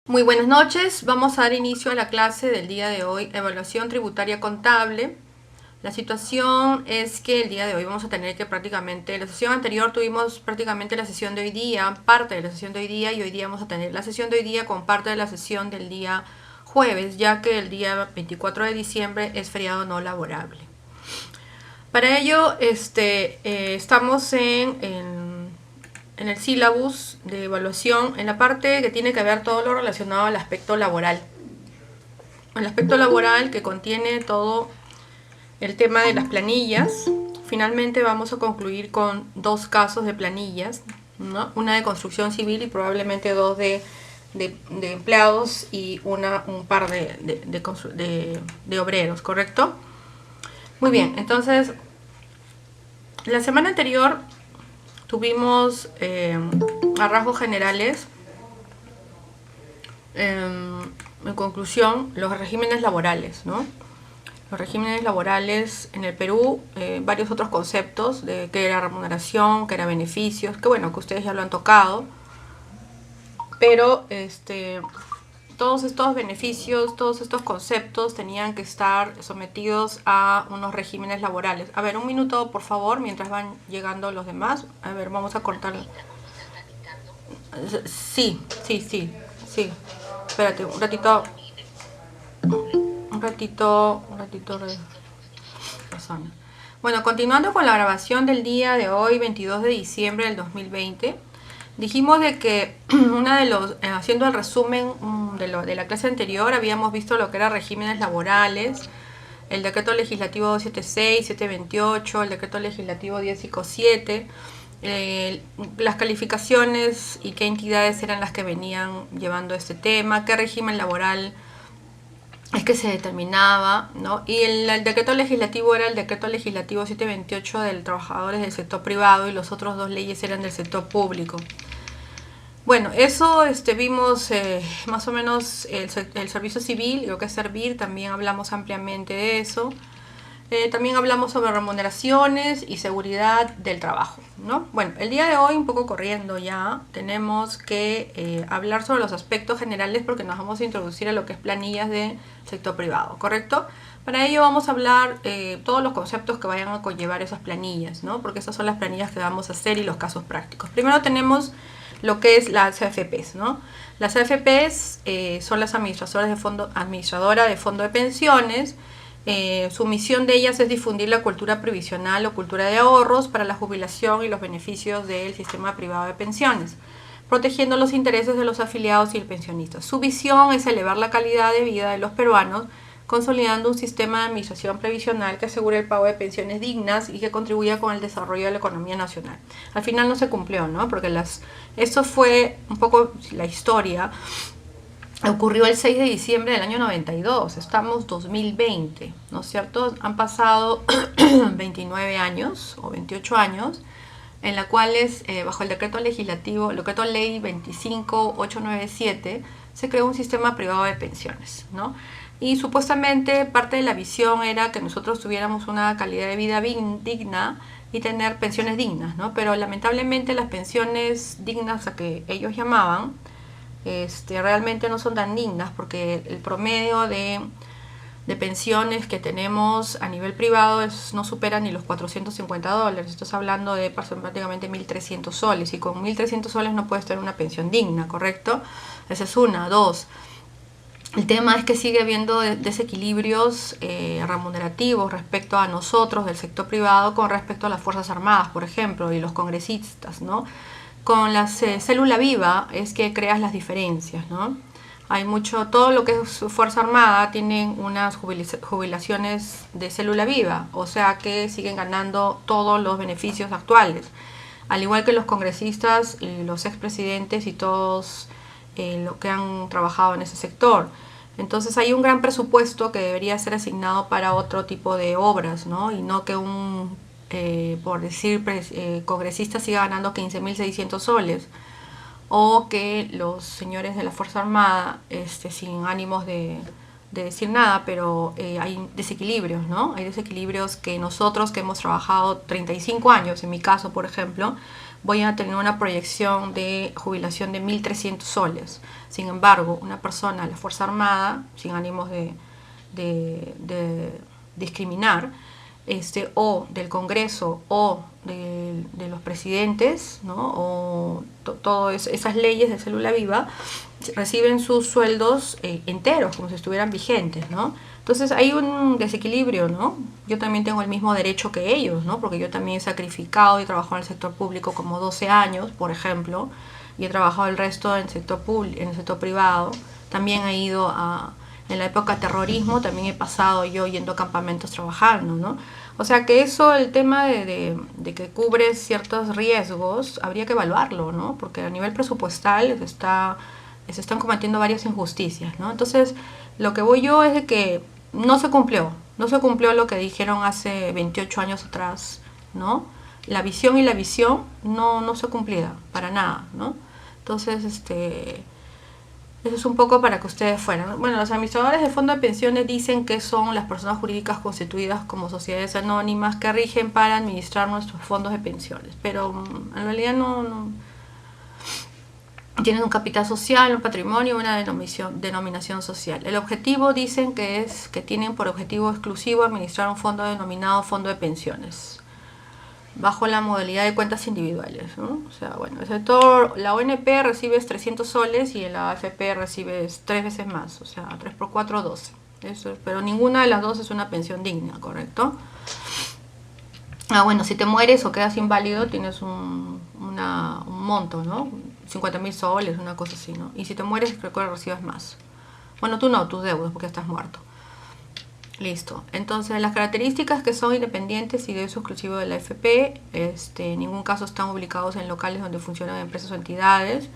Muy buenas noches, vamos a dar inicio a la clase del día de hoy, evaluación tributaria contable. La situación es que el día de hoy vamos a tener que la sesión anterior tuvimos prácticamente la sesión de hoy día, parte de la sesión de hoy día, y hoy día vamos a tener la sesión de hoy día con parte de la sesión del día jueves, ya que el día 24 de diciembre es feriado no laborable. Para ello, estamos en el sílabus de evaluación, en la parte que tiene que ver todo lo relacionado al aspecto laboral. El aspecto laboral que contiene todo el tema de las planillas. Finalmente vamos a concluir con dos casos de planillas, ¿no? Una de construcción civil y probablemente dos de empleados y un par de obreros, ¿correcto? Muy bien, entonces la semana anterior tuvimos a rasgos generales, en conclusión, los regímenes laborales, ¿no? Los regímenes laborales en el Perú, varios otros conceptos de qué era remuneración, qué era beneficios, que bueno, que ustedes ya lo han tocado, pero todos estos beneficios, todos estos conceptos tenían que estar sometidos a unos regímenes laborales. A ver, un minuto, por favor, mientras van llegando los demás. A ver, vamos a cortar. Sí, sí, sí, sí. Espérate, un ratito. Un ratito. Persona. Bueno, continuando con la grabación del día de hoy, 22 de diciembre del 2020. Dijimos de que haciendo el resumen de la clase anterior, habíamos visto lo que eran regímenes laborales, el decreto legislativo 276, 728, el decreto legislativo 1057, las calificaciones y qué entidades eran las que venían llevando este tema, qué régimen laboral es que se determinaba, ¿no? Y el decreto legislativo era el decreto legislativo 728 de trabajadores del sector privado y los otros dos leyes eran del sector público. Bueno, eso vimos más o menos el servicio civil, lo que es servir, también hablamos ampliamente de eso. También hablamos sobre remuneraciones y seguridad del trabajo, ¿no? Bueno, el día de hoy, un poco corriendo ya, tenemos que hablar sobre los aspectos generales porque nos vamos a introducir a lo que es planillas de sector privado, ¿correcto? Para ello vamos a hablar todos los conceptos que vayan a conllevar esas planillas, ¿no? Porque esas son las planillas que vamos a hacer y los casos prácticos. Primero tenemos lo que es las AFPs, ¿no? Las AFPs son las administradoras de fondo de pensiones. Su misión de ellas es difundir la cultura previsional o cultura de ahorros para la jubilación y los beneficios del sistema privado de pensiones, protegiendo los intereses de los afiliados y el pensionista. Su visión es elevar la calidad de vida de los peruanos, consolidando un sistema de administración previsional que asegure el pago de pensiones dignas y que contribuya con el desarrollo de la economía nacional. Al final no se cumplió, ¿no? Porque eso fue un poco la historia. Ocurrió el 6 de diciembre del año 92, estamos 2020, ¿no es cierto? Han pasado 29 años o 28 años, en la cuales bajo el decreto legislativo, el decreto ley 25897, se creó un sistema privado de pensiones, ¿no? Y supuestamente parte de la visión era que nosotros tuviéramos una calidad de vida digna y tener pensiones dignas, ¿no? Pero lamentablemente las pensiones dignas a que ellos llamaban, realmente no son tan dignas porque el promedio de pensiones que tenemos a nivel privado no supera ni los $450. Estás hablando de prácticamente 1.300 soles y con 1.300 soles no puedes tener una pensión digna, ¿correcto? Esa es una. Dos, el tema es que sigue habiendo desequilibrios remunerativos respecto a nosotros del sector privado con respecto a las Fuerzas Armadas, por ejemplo, y los congresistas, ¿no? Con la célula viva es que creas las diferencias, ¿no? Hay todo lo que es Fuerza Armada tienen unas jubilaciones de célula viva, o sea que siguen ganando todos los beneficios actuales, al igual que los congresistas y los expresidentes y todos lo que han trabajado en ese sector. Entonces hay un gran presupuesto que debería ser asignado para otro tipo de obras, ¿no? Y no que por decir, congresista siga ganando 15.600 soles, o que los señores de la Fuerza Armada, sin ánimos de decir nada, pero hay desequilibrios, ¿no? Hay desequilibrios que nosotros que hemos trabajado 35 años, en mi caso, por ejemplo, voy a tener una proyección de jubilación de 1.300 soles. Sin embargo, una persona de la Fuerza Armada, sin ánimos de discriminar, o del Congreso o de los presidentes, ¿no? O todas esas leyes de célula viva, reciben sus sueldos enteros, como si estuvieran vigentes, ¿no? Entonces hay un desequilibrio, ¿no? Yo también tengo el mismo derecho que ellos, ¿no? Porque yo también he sacrificado y trabajado en el sector público como 12 años, por ejemplo, y he trabajado el resto en el sector público, en el sector privado. También he ido en la época de terrorismo, también he pasado yo yendo a campamentos trabajando, ¿no? O sea que eso, el tema de que cubre ciertos riesgos, habría que evaluarlo, ¿no? Porque a nivel presupuestal se están cometiendo varias injusticias, ¿no? Entonces, lo que voy yo es de que no se cumplió lo que dijeron hace 28 años atrás, ¿no? La visión no se cumplía para nada, ¿no? Entonces, eso es un poco para que ustedes fueran. Bueno, los administradores de fondos de pensiones dicen que son las personas jurídicas constituidas como sociedades anónimas que rigen para administrar nuestros fondos de pensiones, pero en realidad no tienen un capital social, un patrimonio, una denominación social. El objetivo dicen que es que tienen por objetivo exclusivo administrar un fondo denominado fondo de pensiones, bajo la modalidad de cuentas individuales, ¿no? O sea, bueno, el sector, la ONP recibes 300 soles y en la AFP recibes 3 veces más, o sea, 3 por 4, 12. Eso, pero ninguna de las dos es una pensión digna, ¿correcto? Bueno, si te mueres o quedas inválido, tienes un monto, ¿no? 50.000 soles, una cosa así, ¿no? Y si te mueres, recuerda, recibes más. Bueno, tú no, tus deudas, porque estás muerto. Listo. Entonces, las características que son independientes y de uso exclusivo de la AFP, en ningún caso están ubicados en locales donde funcionan empresas o entidades,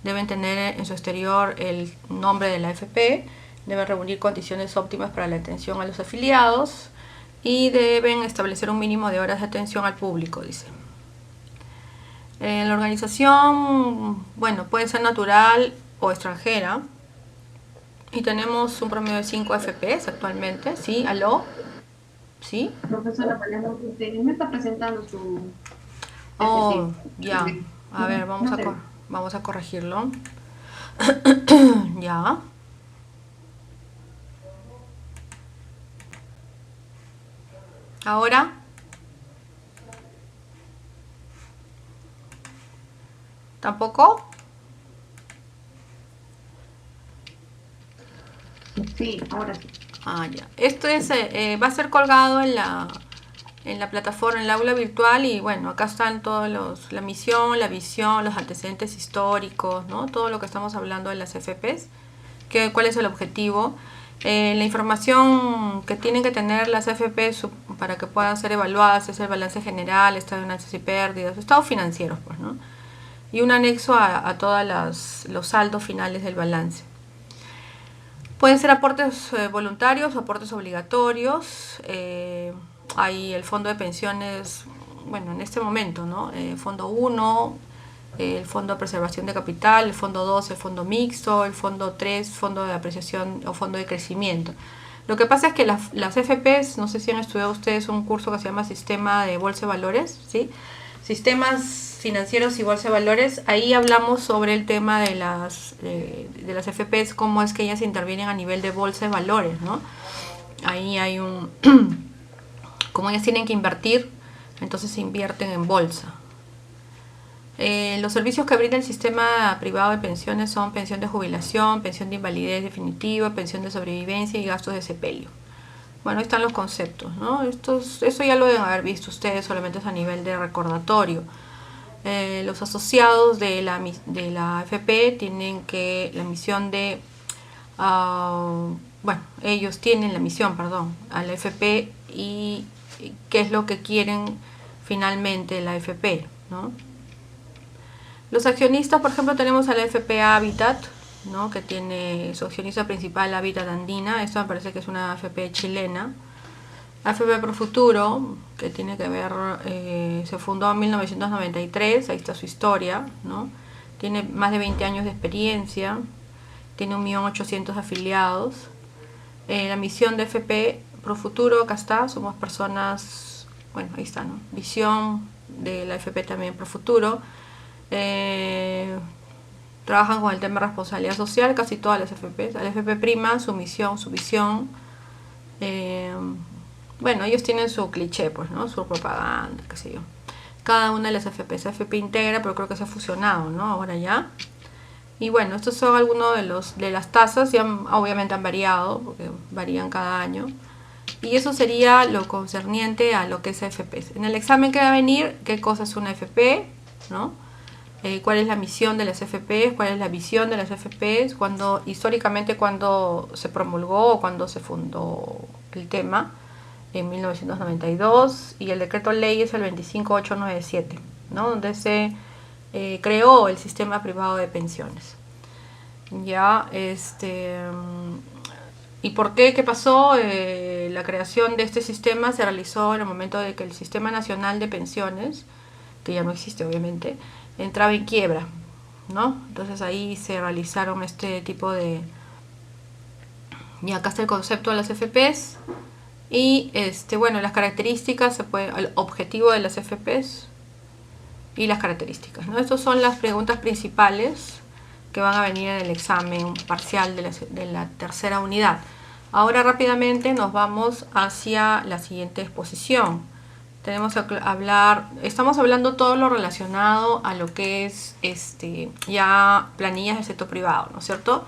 deben tener en su exterior el nombre de la AFP, deben reunir condiciones óptimas para la atención a los afiliados y deben establecer un mínimo de horas de atención al público, dice. La organización, bueno, puede ser natural o extranjera. Y tenemos un promedio de 5 FPs actualmente, ¿sí? ¿Aló? ¿Sí? Profesora Mariana, usted me está presentando su Oh, PPT. ya. A ver, No sé. vamos a corregirlo. Ya. Ahora, ¿tampoco? Sí, ahora sí. Ya. Esto va a ser colgado en la plataforma, en el aula virtual y bueno, acá están todos la misión, la visión, los antecedentes históricos, ¿no? Todo lo que estamos hablando de las FPs, cuál es el objetivo. La información que tienen que tener las FPs para que puedan ser evaluadas es el balance general, estado de ganancias y pérdidas, estados financieros, pues, ¿no? Y un anexo a todos los saldos finales del balance. Pueden ser aportes voluntarios o aportes obligatorios. Hay el fondo de pensiones, bueno, en este momento, ¿no? Fondo 1, el fondo de preservación de capital, el fondo 2, el fondo mixto, el fondo 3, fondo de apreciación o fondo de crecimiento. Lo que pasa es que las FPs, no sé si han estudiado ustedes un curso que se llama Sistema de Bolsa de Valores, ¿sí? Sistemas financieros y bolsa de valores, ahí hablamos sobre el tema de las FPs, cómo es que ellas intervienen a nivel de bolsa de valores, ¿no? Ahí hay como ellas tienen que invertir, entonces se invierten en bolsa. Los servicios que brinda el sistema privado de pensiones son pensión de jubilación, pensión de invalidez definitiva, pensión de sobrevivencia y gastos de sepelio. Bueno, ahí están los conceptos, ¿no? Eso ya lo deben haber visto ustedes, solamente es a nivel de recordatorio. Los asociados de la FP tienen la misión de... bueno, ellos tienen la misión, perdón, a la FP y qué es lo que quieren finalmente la FP, ¿no? Los accionistas, por ejemplo, tenemos a la FP Habitat, ¿no? Que tiene su accionista principal Habitat Andina, esto me parece que es una FP chilena. AFP Profuturo, que tiene que ver, se fundó en 1993, ahí está su historia, ¿no? Tiene más de 20 años de experiencia, tiene 1.800.000 afiliados. La misión de AFP Profuturo, acá está, somos personas, bueno, ahí está, ¿no? Visión, de la AFP también Pro Futuro. Trabajan con el tema de responsabilidad social, casi todas las AFPs. La AFP Prima, su misión, su visión. Bueno, ellos tienen su cliché, pues, ¿no? Su propaganda, qué sé yo. Cada una de las AFPs, AFP Integra, pero creo que se ha fusionado, ¿no? Ahora ya. Y bueno, estos son algunos de las tasas, ya obviamente han variado, porque varían cada año. Y eso sería lo concerniente a lo que es AFPs. En el examen que va a venir, qué cosa es una AFP, ¿no? Cuál es la misión de las AFPs, cuál es la visión de las AFPs, históricamente cuando se promulgó o cuando se fundó el tema, en 1992, y el decreto ley es el 25897, ¿no? Donde se creó el sistema privado de pensiones. Ya, ¿y por qué? ¿Qué pasó? La creación de este sistema se realizó en el momento de que el Sistema Nacional de Pensiones, que ya no existe obviamente, entraba en quiebra, ¿no? Entonces ahí se realizaron este tipo de... Y acá está el concepto de las FPs y bueno, las características, el objetivo de las FPs y las características, ¿no? Estas son las preguntas principales que van a venir en el examen parcial de la tercera unidad. Ahora rápidamente nos vamos hacia la siguiente exposición. Estamos hablando todo lo relacionado a lo que es ya planillas del sector privado, ¿no es cierto?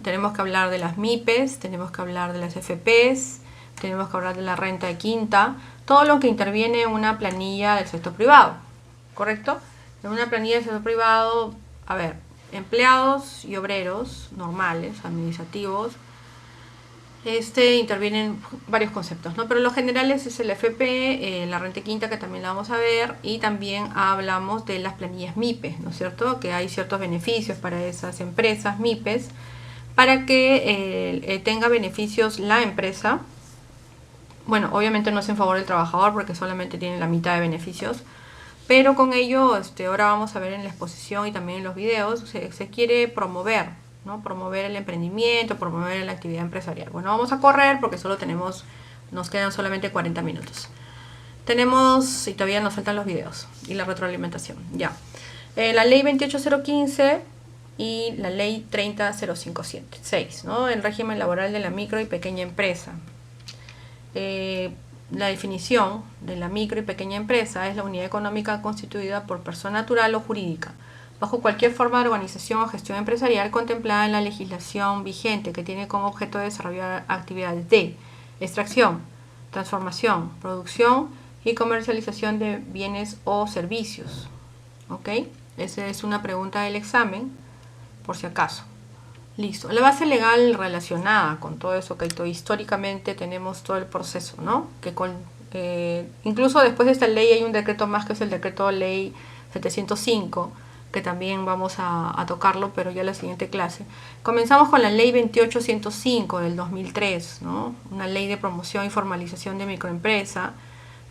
Tenemos que hablar de las MIPES, tenemos que hablar de las FPs, tenemos que hablar de la renta de quinta, todo lo que interviene en una planilla del sector privado, ¿correcto? En una planilla del sector privado, a ver, empleados y obreros normales, administrativos, intervienen varios conceptos, ¿no? Pero lo generales es el FP, la renta quinta, que también la vamos a ver, y también hablamos de las planillas MIPE, ¿no es cierto? Que hay ciertos beneficios para esas empresas MIPES, para que tenga beneficios la empresa. Bueno, obviamente no es en favor del trabajador porque solamente tiene la mitad de beneficios, pero con ello, ahora vamos a ver en la exposición y también en los videos, se quiere promover, ¿no? Promover el emprendimiento, promover la actividad empresarial. Bueno, vamos a correr porque nos quedan solamente 40 minutos. Y todavía nos faltan los videos y la retroalimentación. Ya. La ley 28015 y la ley 30057, ¿no? El régimen laboral de la micro y pequeña empresa. La definición de la micro y pequeña empresa es la unidad económica constituida por persona natural o jurídica, bajo cualquier forma de organización o gestión empresarial contemplada en la legislación vigente, que tiene como objeto de desarrollar actividades de extracción, transformación, producción y comercialización de bienes o servicios. ¿Ok? Esa es una pregunta del examen, por si acaso. Listo. La base legal relacionada con todo eso, que históricamente tenemos todo el proceso, ¿no? Incluso después de esta ley hay un decreto más, que es el decreto ley 705, que también vamos a tocarlo, pero ya en la siguiente clase. Comenzamos con la ley 28105 del 2003, ¿no? Una ley de promoción y formalización de microempresa.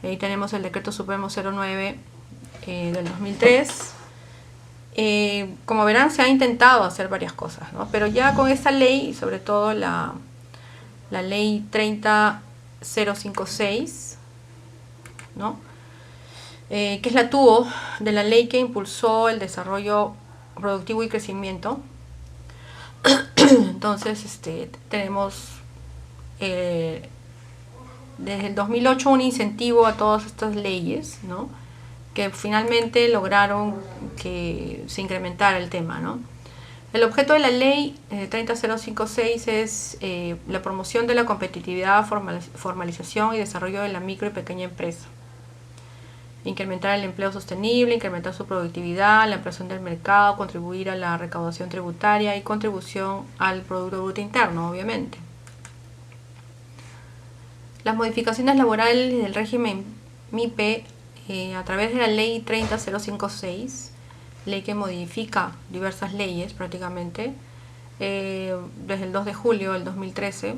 Ahí tenemos el decreto supremo 09 del 2003. Como verán, se ha intentado hacer varias cosas, ¿no? Pero ya con esta ley, sobre todo la ley 30056, ¿no? Que es la TUO de la ley que impulsó el desarrollo productivo y crecimiento. Entonces, tenemos desde el 2008 un incentivo a todas estas leyes, ¿no? Que finalmente lograron que se incrementara el tema, ¿no? El objeto de la ley 30056 es la promoción de la competitividad, formalización y desarrollo de la micro y pequeña empresa. Incrementar el empleo sostenible, incrementar su productividad, la ampliación del mercado, contribuir a la recaudación tributaria y contribución al Producto Bruto Interno, obviamente. Las modificaciones laborales del régimen MIPE a través de la ley 30056, ley que modifica diversas leyes prácticamente, desde el 2 de julio del 2013,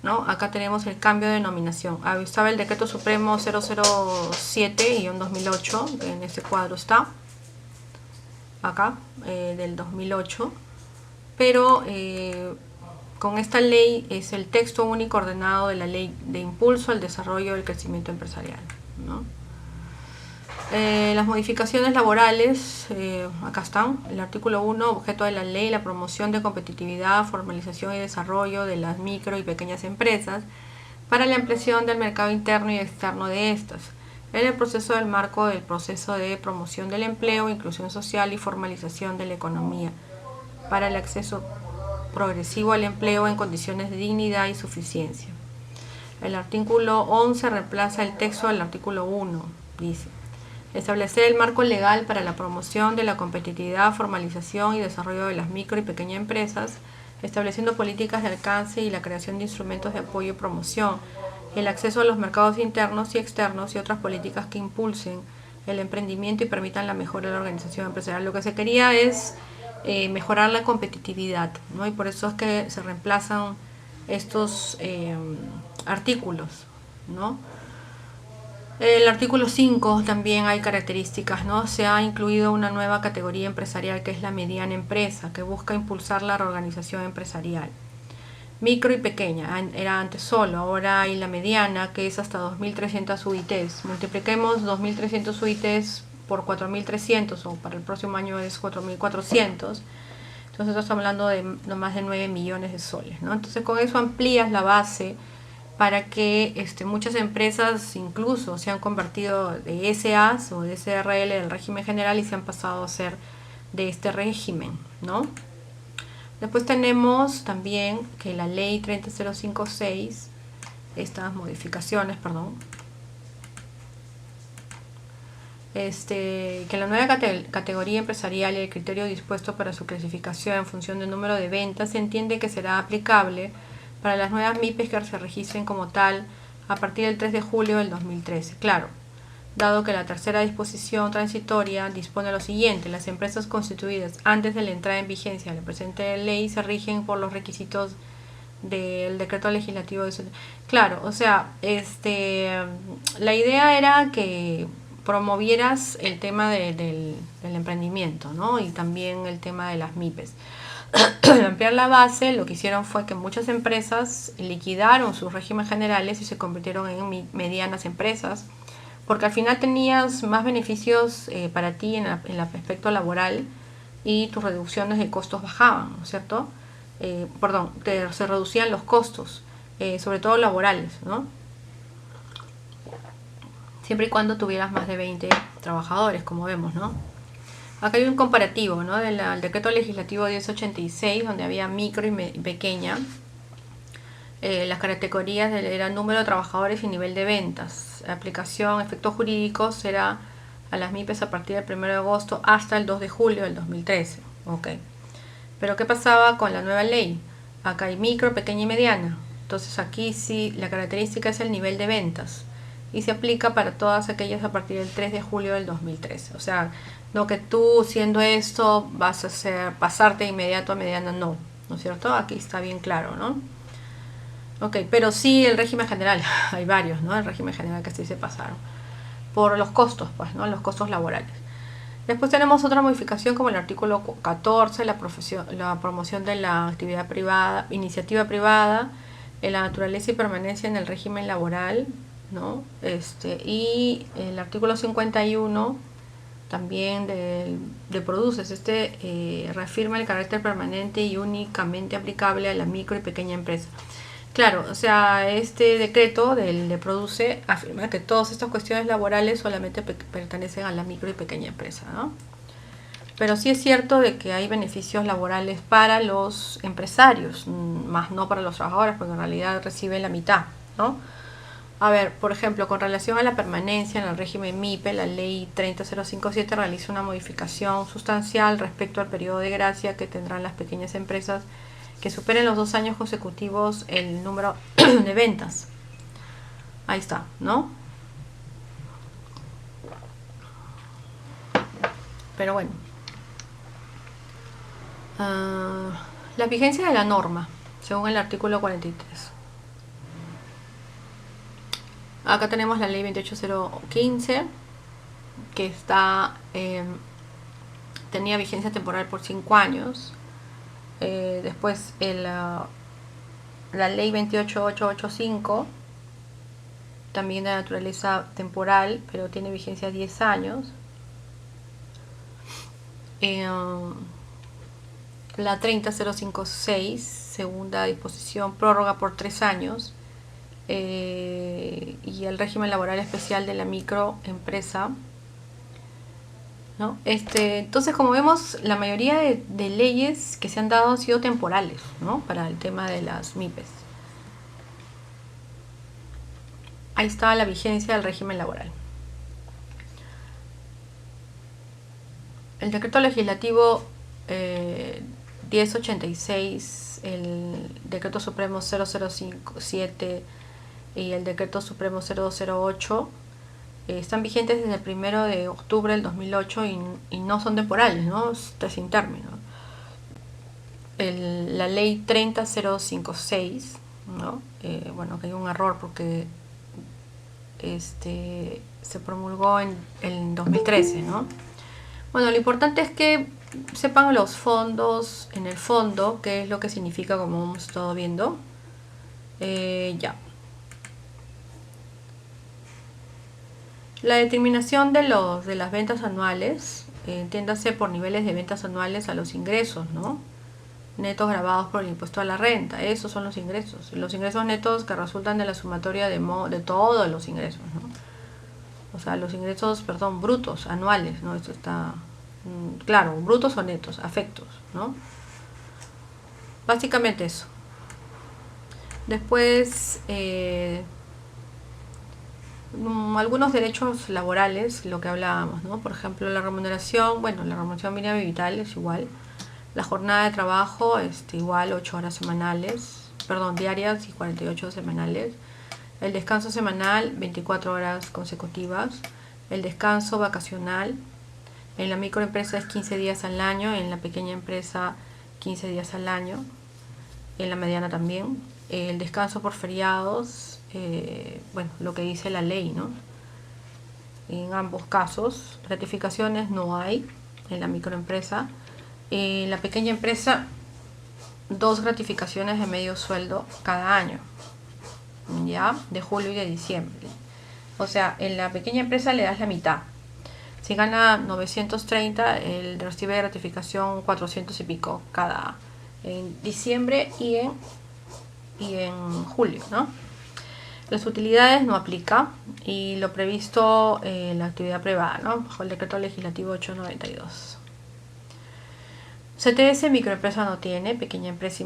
¿no? Acá tenemos el cambio de denominación. Estaba el decreto supremo 007-2008, en este cuadro está, acá, del 2008, pero con esta ley es el texto único ordenado de la Ley de Impulso al Desarrollo del Crecimiento Empresarial, ¿no? Las modificaciones laborales, acá están. El artículo 1, objeto de la ley, la promoción de competitividad, formalización y desarrollo de las micro y pequeñas empresas para la ampliación del mercado interno y externo de estas, en el proceso del marco del proceso de promoción del empleo, inclusión social y formalización de la economía, para el acceso progresivo al empleo en condiciones de dignidad y suficiencia. El artículo 11 reemplaza el texto del artículo 1, dice: establecer el marco legal para la promoción de la competitividad, formalización y desarrollo de las micro y pequeñas empresas, estableciendo políticas de alcance y la creación de instrumentos de apoyo y promoción, el acceso a los mercados internos y externos y otras políticas que impulsen el emprendimiento y permitan la mejora de la organización empresarial. Lo que se quería es mejorar la competitividad, ¿no? Y por eso es que se reemplazan estos artículos, ¿no? El artículo 5 también hay características, ¿no? Se ha incluido una nueva categoría empresarial que es la mediana empresa, que busca impulsar la reorganización empresarial. Micro y pequeña, era antes solo, ahora hay la mediana, que es hasta 2.300 UITs. Multipliquemos 2.300 UITs por 4.300, o para el próximo año es 4.400. Entonces estamos hablando de no más de 9 millones de soles, ¿no? Entonces con eso amplías la base para que muchas empresas incluso se han convertido de SAs o de SRL del régimen general y se han pasado a ser de este régimen, ¿no? Después tenemos también que la ley 30056, estas modificaciones, perdón, que la nueva categoría empresarial y el criterio dispuesto para su clasificación en función del número de ventas se entiende que será aplicable para las nuevas MIPES que se registren como tal a partir del 3 de julio del 2013. Claro, dado que la tercera disposición transitoria dispone lo siguiente: las empresas constituidas antes de la entrada en vigencia de la presente ley se rigen por los requisitos del decreto legislativo de... Claro, o sea, la idea era que promovieras el tema del emprendimiento, ¿no? Y también el tema de las MIPES. Al ampliar la base, lo que hicieron fue que muchas empresas liquidaron sus regímenes generales y se convirtieron en medianas empresas, porque al final tenías más beneficios para ti en el aspecto laboral y tus reducciones de costos bajaban, ¿no es cierto? Se reducían los costos, sobre todo laborales, ¿no? Siempre y cuando tuvieras más de 20 trabajadores, como vemos, ¿no? Acá hay un comparativo, ¿no? Del decreto legislativo 1086, donde había micro y pequeña. Las categorías eran número de trabajadores y nivel de ventas. Aplicación, efectos jurídicos, era a las MIPES a partir del 1 de agosto hasta el 2 de julio del 2013. Ok. Pero ¿qué pasaba con la nueva ley? Acá hay micro, pequeña y mediana. Entonces aquí sí la característica es el nivel de ventas. Y se aplica para todas aquellas a partir del 3 de julio del 2013. O sea, no que tú siendo esto vas a pasarte de inmediato a mediana, no es cierto? Aquí está bien claro, ¿no? Ok, pero sí el régimen general, hay varios, ¿no? El régimen general que sí se pasaron por los costos, pues, ¿no? Los costos laborales. Después tenemos otra modificación como el artículo 14, la promoción de la actividad privada, iniciativa privada, la naturaleza y permanencia en el régimen laboral, ¿no? Y el artículo 51 también de Produces, reafirma el carácter permanente y únicamente aplicable a la micro y pequeña empresa. Claro, o sea, este decreto de Produce afirma que todas estas cuestiones laborales solamente pertenecen a la micro y pequeña empresa, ¿no? Pero sí es cierto de que hay beneficios laborales para los empresarios, más no para los trabajadores, porque en realidad reciben la mitad, ¿no? A ver, por ejemplo, con relación a la permanencia en el régimen MIPE, la ley 30057 realiza una modificación sustancial respecto al periodo de gracia que tendrán las pequeñas empresas que superen los 2 años consecutivos el número de ventas. Ahí está, ¿no? Pero bueno. La vigencia de la norma, según el artículo 43. Acá tenemos la ley 28015, que tenía vigencia temporal por 5 años. Después la ley 28885, también de naturaleza temporal, pero tiene vigencia 10 años. La 30056, segunda disposición, prórroga por 3 años. Y el régimen laboral especial de la microempresa, ¿no? Entonces, como vemos, la mayoría de leyes que se han dado han sido temporales, ¿no? Para el tema de las MIPES. Ahí está la vigencia del régimen laboral. El decreto legislativo 1086, el decreto supremo 0057 y el decreto supremo 0208 están vigentes desde el 1 de octubre del 2008 y no son temporales, ¿no? Está sin término. La ley 30056, ¿no? Bueno, que hay un error porque se promulgó en 2013, ¿no? Bueno, lo importante es que sepan los fondos, en el fondo, qué es lo que significa, como hemos estado viendo. Ya. La determinación de las ventas anuales, entiéndase por niveles de ventas anuales a los ingresos, ¿no? Netos grabados por el impuesto a la renta, esos son los ingresos. Los ingresos netos que resultan de la sumatoria de todos los ingresos, ¿no? O sea, los ingresos, perdón, brutos, anuales, ¿no? Esto está, claro, brutos o netos, afectos, ¿no? Básicamente eso. Después, algunos derechos laborales, lo que hablábamos, ¿no? Por ejemplo, la remuneración, bueno, la remuneración mínima y vital es igual. La jornada de trabajo, igual, 8 horas semanales, perdón, diarias y 48 semanales. El descanso semanal, 24 horas consecutivas. El descanso vacacional, en la microempresa es 15 días al año, en la pequeña empresa 15 días al año, en la mediana también. El descanso por feriados, bueno, lo que dice la ley, ¿no? En ambos casos, gratificaciones no hay en la microempresa. En la pequeña empresa, 2 gratificaciones de medio sueldo cada año, ya, de julio y de diciembre. O sea, en la pequeña empresa le das la mitad. Si gana 930, él recibe gratificación 400 y pico cada en diciembre y en julio, ¿no? Las utilidades no aplica y lo previsto en la actividad privada, ¿no? Bajo el decreto legislativo 892. CTS microempresa no tiene, pequeña empresa y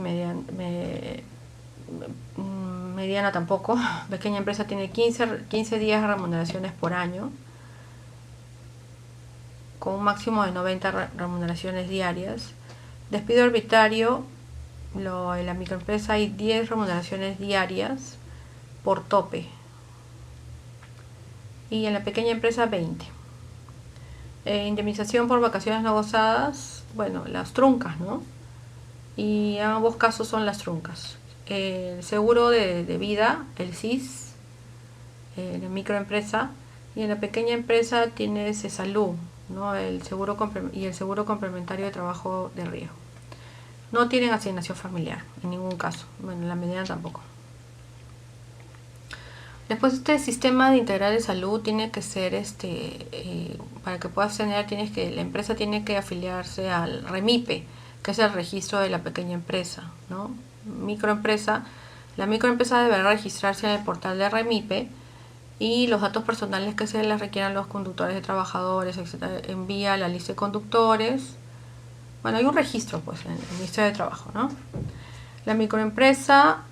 mediana tampoco. Pequeña empresa tiene 15 días de remuneraciones por año, con un máximo de 90 remuneraciones diarias. Despido arbitrario, en la microempresa hay 10 remuneraciones diarias por tope. Y en la pequeña empresa 20. Indemnización por vacaciones no gozadas, bueno, las truncas, ¿no? Y en ambos casos son las truncas. El seguro de vida, el SIS, en la microempresa, y en la pequeña empresa tienes salud, ¿no? El seguro y el seguro complementario de trabajo de riesgo. No tienen asignación familiar en ningún caso, bueno, en la mediana tampoco. Después, este sistema de integral de salud tiene que ser, para que puedas tener, la empresa tiene que afiliarse al REMIPE, que es el registro de la pequeña empresa, ¿no? La microempresa deberá registrarse en el portal de REMIPE y los datos personales que se les requieran los conductores de trabajadores, etc. Envía la lista de conductores. Bueno, hay un registro, pues, en el Ministerio de Trabajo, ¿no? La microempresa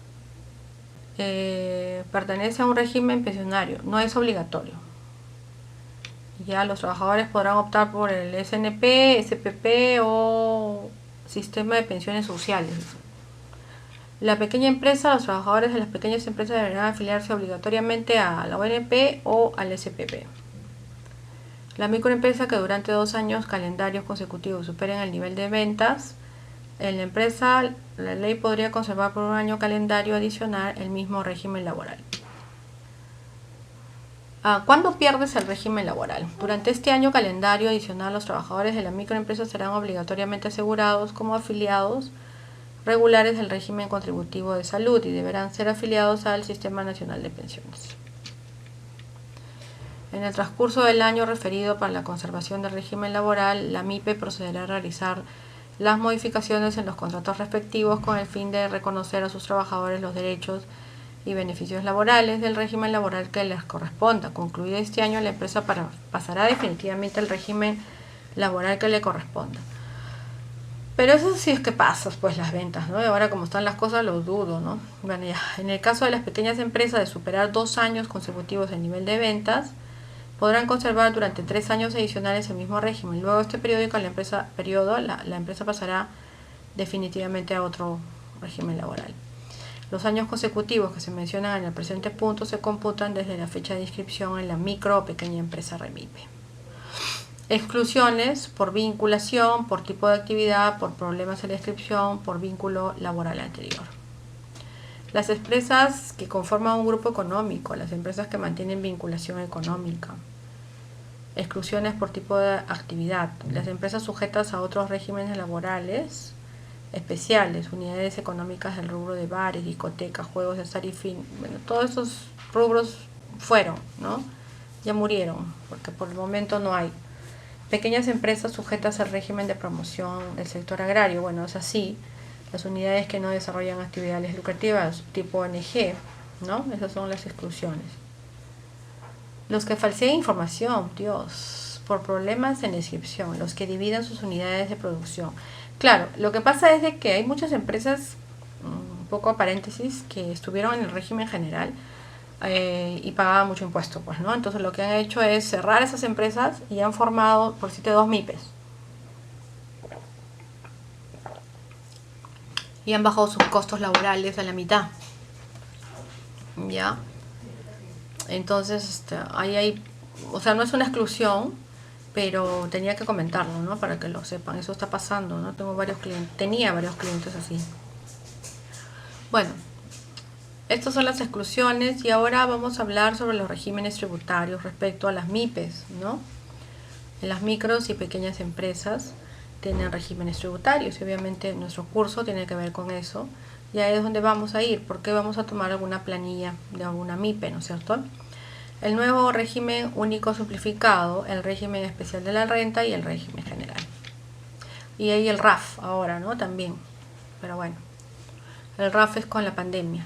pertenece a un régimen pensionario, no es obligatorio. Ya los trabajadores podrán optar por el SNP, SPP o sistema de pensiones sociales. La pequeña empresa, los trabajadores de las pequeñas empresas deberán afiliarse obligatoriamente a la ONP o al SPP. La microempresa que durante 2 años calendarios consecutivos superen el nivel de ventas, en la empresa la ley podría conservar por un año calendario adicional el mismo régimen laboral. ¿Cuándo pierdes el régimen laboral? Durante este año calendario adicional, los trabajadores de la microempresa serán obligatoriamente asegurados como afiliados regulares del régimen contributivo de salud y deberán ser afiliados al Sistema Nacional de Pensiones. En el transcurso del año referido para la conservación del régimen laboral, la MIPE procederá a realizar las modificaciones en los contratos respectivos con el fin de reconocer a sus trabajadores los derechos y beneficios laborales del régimen laboral que les corresponda. Concluido este año, la empresa pasará definitivamente al régimen laboral que le corresponda. Pero eso sí es que pasa, pues las ventas, ¿no? Y ahora como están las cosas lo dudo, ¿no? Bueno, ya. En el caso de las pequeñas empresas de superar 2 años consecutivos el nivel de ventas, podrán conservar durante 3 años adicionales el mismo régimen. Luego de este periódico, la empresa pasará definitivamente a otro régimen laboral. Los años consecutivos que se mencionan en el presente punto se computan desde la fecha de inscripción en la micro o pequeña empresa REMIPE. Exclusiones por vinculación, por tipo de actividad, por problemas en la inscripción, por vínculo laboral anterior. Las empresas que conforman un grupo económico, las empresas que mantienen vinculación económica. Exclusiones por tipo de actividad. Las empresas sujetas a otros regímenes laborales especiales, unidades económicas del rubro de bares, discotecas, juegos de azar y fin. Bueno, todos esos rubros fueron, ¿no? Ya murieron, porque por el momento no hay. Pequeñas empresas sujetas al régimen de promoción del sector agrario. Bueno, es así. Las unidades que no desarrollan actividades lucrativas tipo ONG, ¿no? Esas son las exclusiones. Los que falsean información, Dios, por problemas en la inscripción, los que dividen sus unidades de producción. Claro, lo que pasa es de que hay muchas empresas, un poco a paréntesis, que estuvieron en el régimen general y pagaban mucho impuesto, pues, ¿no? Entonces lo que han hecho es cerrar esas empresas y han formado, por decirte, 2 MIPES. Y han bajado sus costos laborales a la mitad. ¿Ya? Entonces, ahí hay, o sea, no es una exclusión, pero tenía que comentarlo, ¿no? Para que lo sepan, eso está pasando, ¿no? Tenía varios clientes así. Bueno, estas son las exclusiones y ahora vamos a hablar sobre los regímenes tributarios respecto a las MIPES, ¿no? Las micros y pequeñas empresas tienen regímenes tributarios y obviamente nuestro curso tiene que ver con eso. Y ahí es donde vamos a ir, porque vamos a tomar alguna planilla de alguna MIPE, ¿no es cierto? El nuevo régimen único simplificado, el régimen especial de la renta y el régimen general. Y ahí el RAF ahora, ¿no? También. Pero bueno, el RAF es con la pandemia.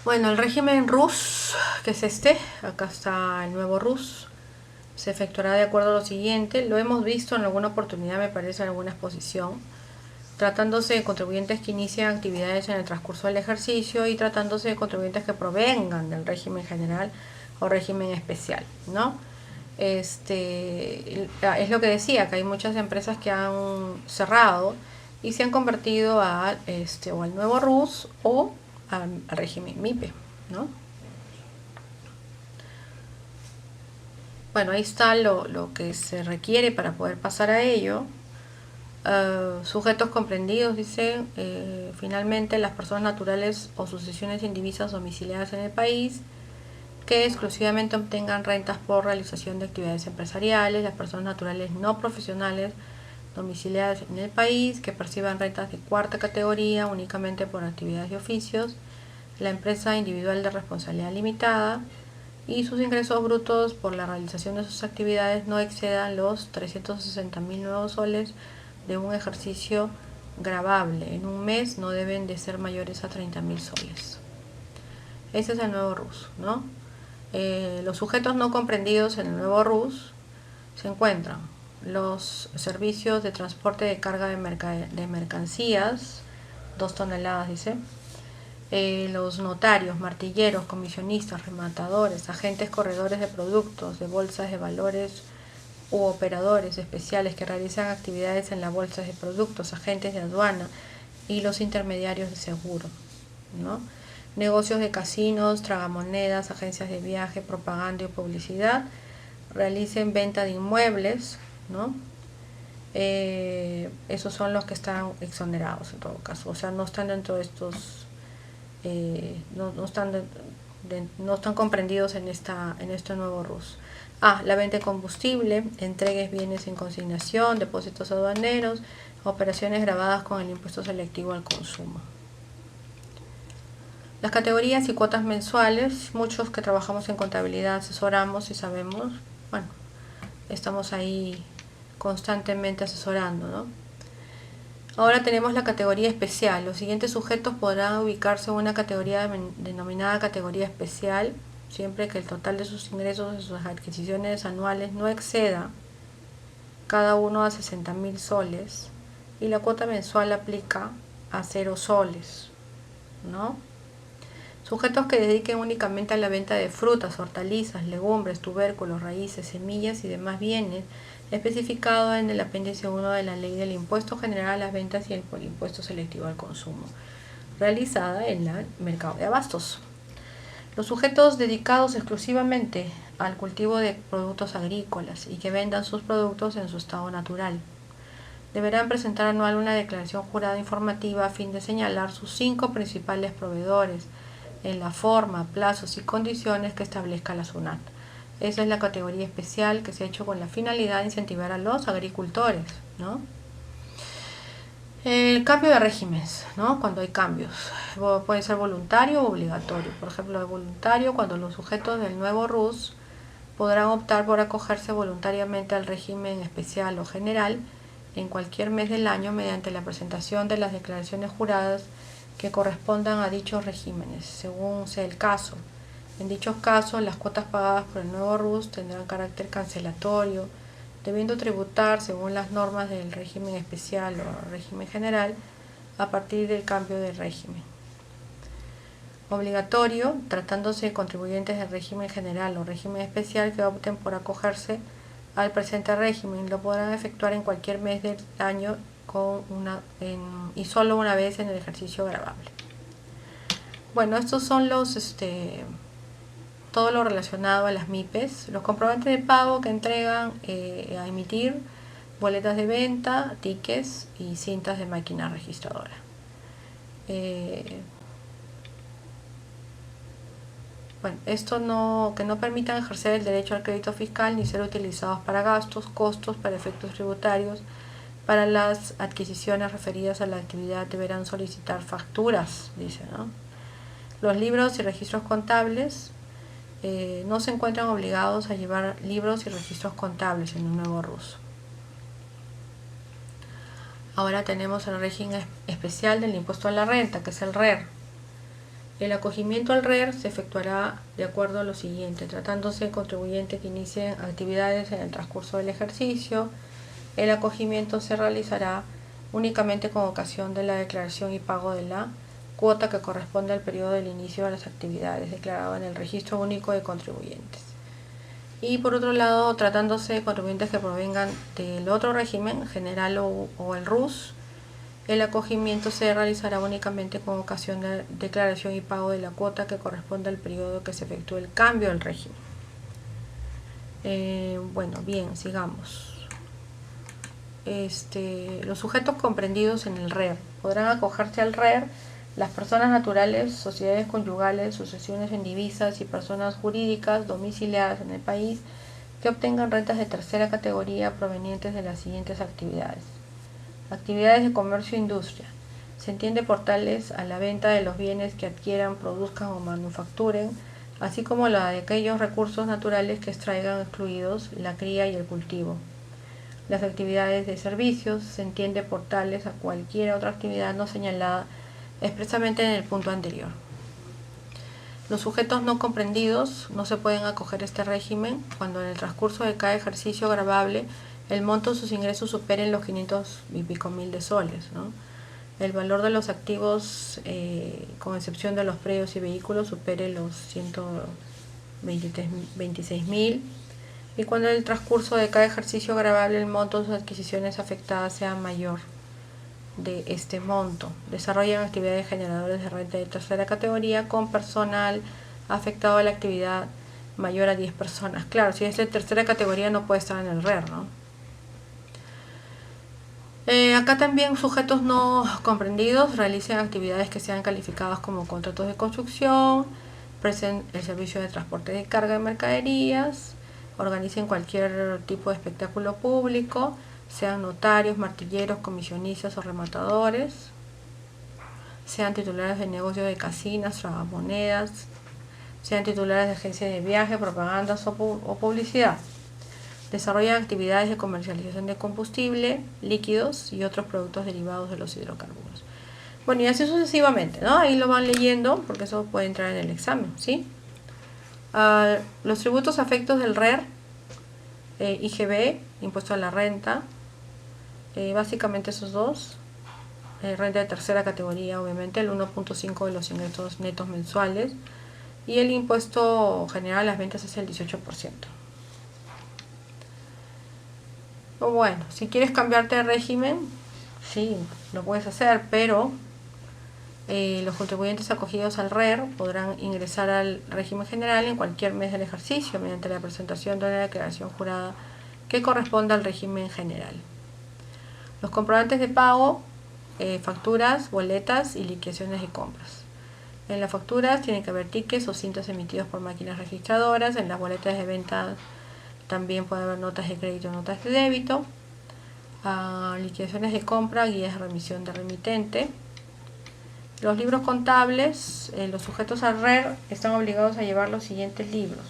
Bueno, el régimen RUS, que es acá está el nuevo RUS, se efectuará de acuerdo a lo siguiente. Lo hemos visto en alguna oportunidad, me parece, en alguna exposición. Tratándose de contribuyentes que inician actividades en el transcurso del ejercicio y tratándose de contribuyentes que provengan del régimen general o régimen especial, ¿no? Es lo que decía, que hay muchas empresas que han cerrado y se han convertido o al nuevo RUS o al régimen MIPE, ¿no? Bueno, ahí está lo que se requiere para poder pasar a ello. Sujetos comprendidos, dice, finalmente las personas naturales o sucesiones indivisas domiciliadas en el país que exclusivamente obtengan rentas por realización de actividades empresariales, las personas naturales no profesionales domiciliadas en el país que perciban rentas de 4ª categoría únicamente por actividades y oficios, la empresa individual de responsabilidad limitada y sus ingresos brutos por la realización de sus actividades no excedan los 360.000 nuevos soles de un ejercicio gravable. En un mes no deben de ser mayores a 30.000 soles. Ese es el nuevo RUS, ¿no? Los sujetos no comprendidos en el nuevo RUS se encuentran los servicios de transporte de carga de mercancías, 2 toneladas, dice, los notarios, martilleros, comisionistas, rematadores, agentes corredores de productos, de bolsas de valores u operadores especiales que realizan actividades en las bolsas de productos, agentes de aduana y los intermediarios de seguro, ¿no? Negocios de casinos, tragamonedas, agencias de viaje, propaganda y publicidad, realicen venta de inmuebles, ¿no? Esos son los que están exonerados en todo caso, o sea, no están dentro de estos, no están comprendidos en este nuevo RUS. La venta de combustible, entregues bienes en consignación, depósitos aduaneros, operaciones gravadas con el impuesto selectivo al consumo. Las categorías y cuotas mensuales, muchos que trabajamos en contabilidad asesoramos y sabemos, bueno, estamos ahí constantemente asesorando, ¿no? Ahora tenemos la categoría especial. Los siguientes sujetos podrán ubicarse en una categoría denominada categoría especial, siempre que el total de sus ingresos y sus adquisiciones anuales no exceda cada uno a 60.000 soles y la cuota mensual aplica a 0 soles, ¿no? Sujetos que dediquen únicamente a la venta de frutas, hortalizas, legumbres, tubérculos, raíces, semillas y demás bienes, especificado en el apéndice 1 de la Ley del Impuesto General a las Ventas y el Impuesto Selectivo al Consumo, realizada en el mercado de abastos. Los sujetos dedicados exclusivamente al cultivo de productos agrícolas y que vendan sus productos en su estado natural deberán presentar anual una declaración jurada informativa a fin de señalar sus 5 principales proveedores en la forma, plazos y condiciones que establezca la SUNAT. Esa es la categoría especial que se ha hecho con la finalidad de incentivar a los agricultores, ¿no? El cambio de regímenes, ¿no? Cuando hay cambios, puede ser voluntario o obligatorio. Por ejemplo, voluntario cuando los sujetos del nuevo RUS podrán optar por acogerse voluntariamente al régimen especial o general en cualquier mes del año mediante la presentación de las declaraciones juradas que correspondan a dichos regímenes, según sea el caso. En dichos casos, las cuotas pagadas por el nuevo RUS tendrán carácter cancelatorio, debiendo tributar según las normas del régimen especial o régimen general a partir del cambio de régimen. Obligatorio, tratándose de contribuyentes del régimen general o régimen especial que opten por acogerse al presente régimen, lo podrán efectuar en cualquier mes del año y solo una vez en el ejercicio gravable. Bueno, estos son todo lo relacionado a las MIPES, los comprobantes de pago que entregan a emitir, boletas de venta, tickets y cintas de máquina registradora. Bueno, que no permitan ejercer el derecho al crédito fiscal ni ser utilizados para gastos, costos, para efectos tributarios. Para las adquisiciones referidas a la actividad deberán solicitar facturas, dice, ¿no? Los libros y registros contables no se encuentran obligados a llevar libros y registros contables en un nuevo RUS. Ahora tenemos el régimen especial del impuesto a la renta, que es el RER. El acogimiento al RER se efectuará de acuerdo a lo siguiente, tratándose de contribuyentes que inicien actividades en el transcurso del ejercicio. El acogimiento se realizará únicamente con ocasión de la declaración y pago de la cuota que corresponde al periodo del inicio de las actividades declarado en el Registro Único de Contribuyentes. Y por otro lado, tratándose de contribuyentes que provengan del otro régimen, general o el RUS, el acogimiento se realizará únicamente con ocasión de declaración y pago de la cuota que corresponde al periodo que se efectúe el cambio del régimen. Bueno, bien, sigamos. Los sujetos comprendidos en el RER podrán acogerse al RER las personas naturales, sociedades conyugales, sucesiones en divisas y personas jurídicas domiciliadas en el país que obtengan rentas de tercera categoría provenientes de las siguientes actividades. Actividades de comercio e industria. Se entiende por tales a la venta de los bienes que adquieran, produzcan o manufacturen, así como la de aquellos recursos naturales que extraigan, excluidos la cría y el cultivo. Las actividades de servicios se entiende por tales a cualquier otra actividad no señalada expresamente en el punto anterior. Los sujetos no comprendidos no se pueden acoger a este régimen cuando en el transcurso de cada ejercicio gravable el monto de sus ingresos supere los 500 y pico mil de soles, ¿no? El valor de los activos, con excepción de los predios y vehículos, supere los 126.000, y cuando en el transcurso de cada ejercicio gravable el monto de sus adquisiciones afectadas sea mayor de este monto. Desarrollan actividades generadoras de renta de tercera categoría con personal afectado a la actividad mayor a 10 personas. Claro, si es de tercera categoría no puede estar en el RER, ¿no? Acá también sujetos no comprendidos realicen actividades que sean calificadas como contratos de construcción, presten el servicio de transporte de carga de mercaderías, organicen cualquier tipo de espectáculo público, sean notarios, martilleros, comisionistas o rematadores, sean titulares de negocios de casinos, tragamonedas, sean titulares de agencias de viaje, propagandas o publicidad. Desarrollan actividades de comercialización de combustible, líquidos y otros productos derivados de los hidrocarburos. Bueno, y así sucesivamente, ¿no? Ahí lo van leyendo porque eso puede entrar en el examen, ¿sí? Los tributos afectos del RER, IGB, impuesto a la renta, básicamente esos dos. Renta de tercera categoría, obviamente, el 1.5 de los ingresos netos mensuales, y el impuesto general a las ventas es el 18%. Bueno, si quieres cambiarte de régimen, sí, lo puedes hacer, pero los contribuyentes acogidos al RER podrán ingresar al régimen general en cualquier mes del ejercicio mediante la presentación de una declaración jurada que corresponda al régimen general. Los comprobantes de pago, facturas, boletas y liquidaciones de compras. En las facturas tienen que haber tickets o cintas emitidos por máquinas registradoras. En las boletas de venta también puede haber notas de crédito o notas de débito. Liquidaciones de compra, guías de remisión de remitente. Los libros contables, los sujetos al RER están obligados a llevar los siguientes libros: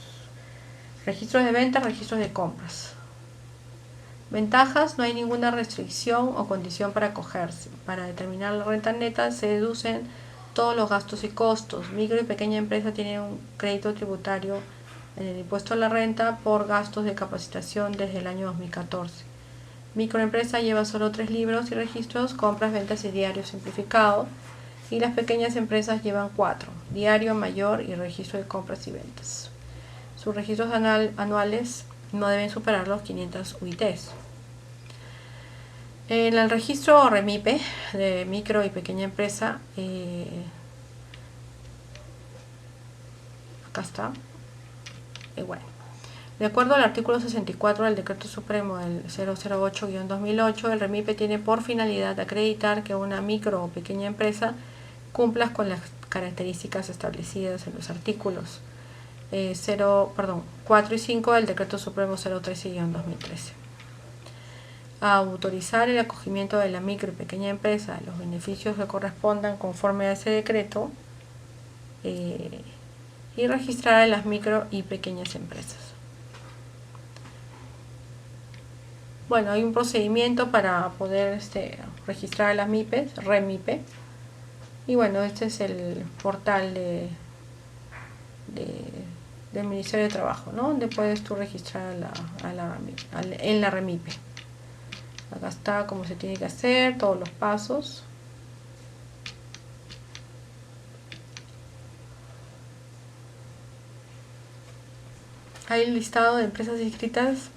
registros de venta, registros de compras. Ventajas: no hay ninguna restricción o condición para acogerse. Para determinar la renta neta se deducen todos los gastos y costos. Micro y pequeña empresa tienen un crédito tributario en el impuesto a la renta por gastos de capacitación desde el año 2014. Microempresa lleva solo 3 libros y registros: compras, ventas y diario simplificado. Y las pequeñas empresas llevan 4: diario, mayor y registro de compras y ventas. Sus registros anuales no deben superar los 500 UITs. En el registro REMIPE de micro y pequeña empresa, acá está. Bueno, de acuerdo al artículo 64 del Decreto Supremo del 008-2008, el REMIPE tiene por finalidad acreditar que una micro o pequeña empresa cumpla con las características establecidas en los artículos 4 y 5 del Decreto Supremo 013-2013. A autorizar el acogimiento de la micro y pequeña empresa a los beneficios que correspondan conforme a ese decreto, y registrar a las micro y pequeñas empresas. Bueno, hay un procedimiento para poder registrar a las MIPES, REMIPE. Y bueno, este es el portal del Ministerio de Trabajo, ¿no? Donde puedes tú registrar en la REMIPE. Acá está cómo se tiene que hacer, todos los pasos. Hay un listado de empresas inscritas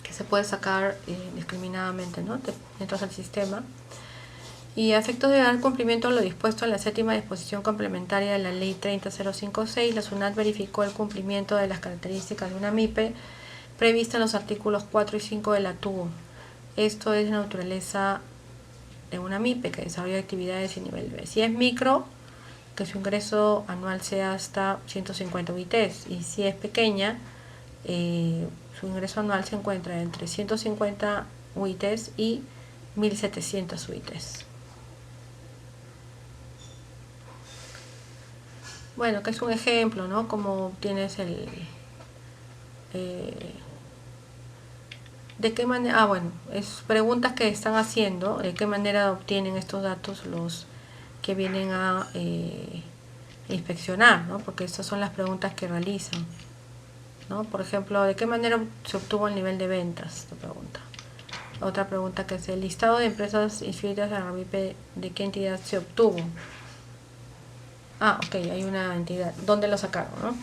que se puede sacar indiscriminadamente, ¿no? Te entras al sistema. Y a efectos de dar cumplimiento a lo dispuesto en la séptima disposición complementaria de la Ley 30056, la SUNAT verificó el cumplimiento de las características de una MIPE prevista en los artículos 4 y 5 de la TUO. Esto es de naturaleza de una MIPE que desarrolla actividades en nivel B. Si es micro, que su ingreso anual sea hasta 150 UITs, y si es pequeña, su ingreso anual se encuentra entre 150 UITs y 1700 UITs. Bueno, que es un ejemplo, ¿no? Como obtienes ¿de qué manera? Bueno, es preguntas que están haciendo. ¿De qué manera obtienen estos datos los que vienen a inspeccionar, ¿no? Porque estas son las preguntas que realizan, ¿no? Por ejemplo, ¿de qué manera se obtuvo el nivel de ventas? Esta pregunta. Otra pregunta que es: el listado de empresas inscritas en la REMIPE, ¿de qué entidad se obtuvo? Ok, hay una entidad. ¿Dónde lo sacaron, no?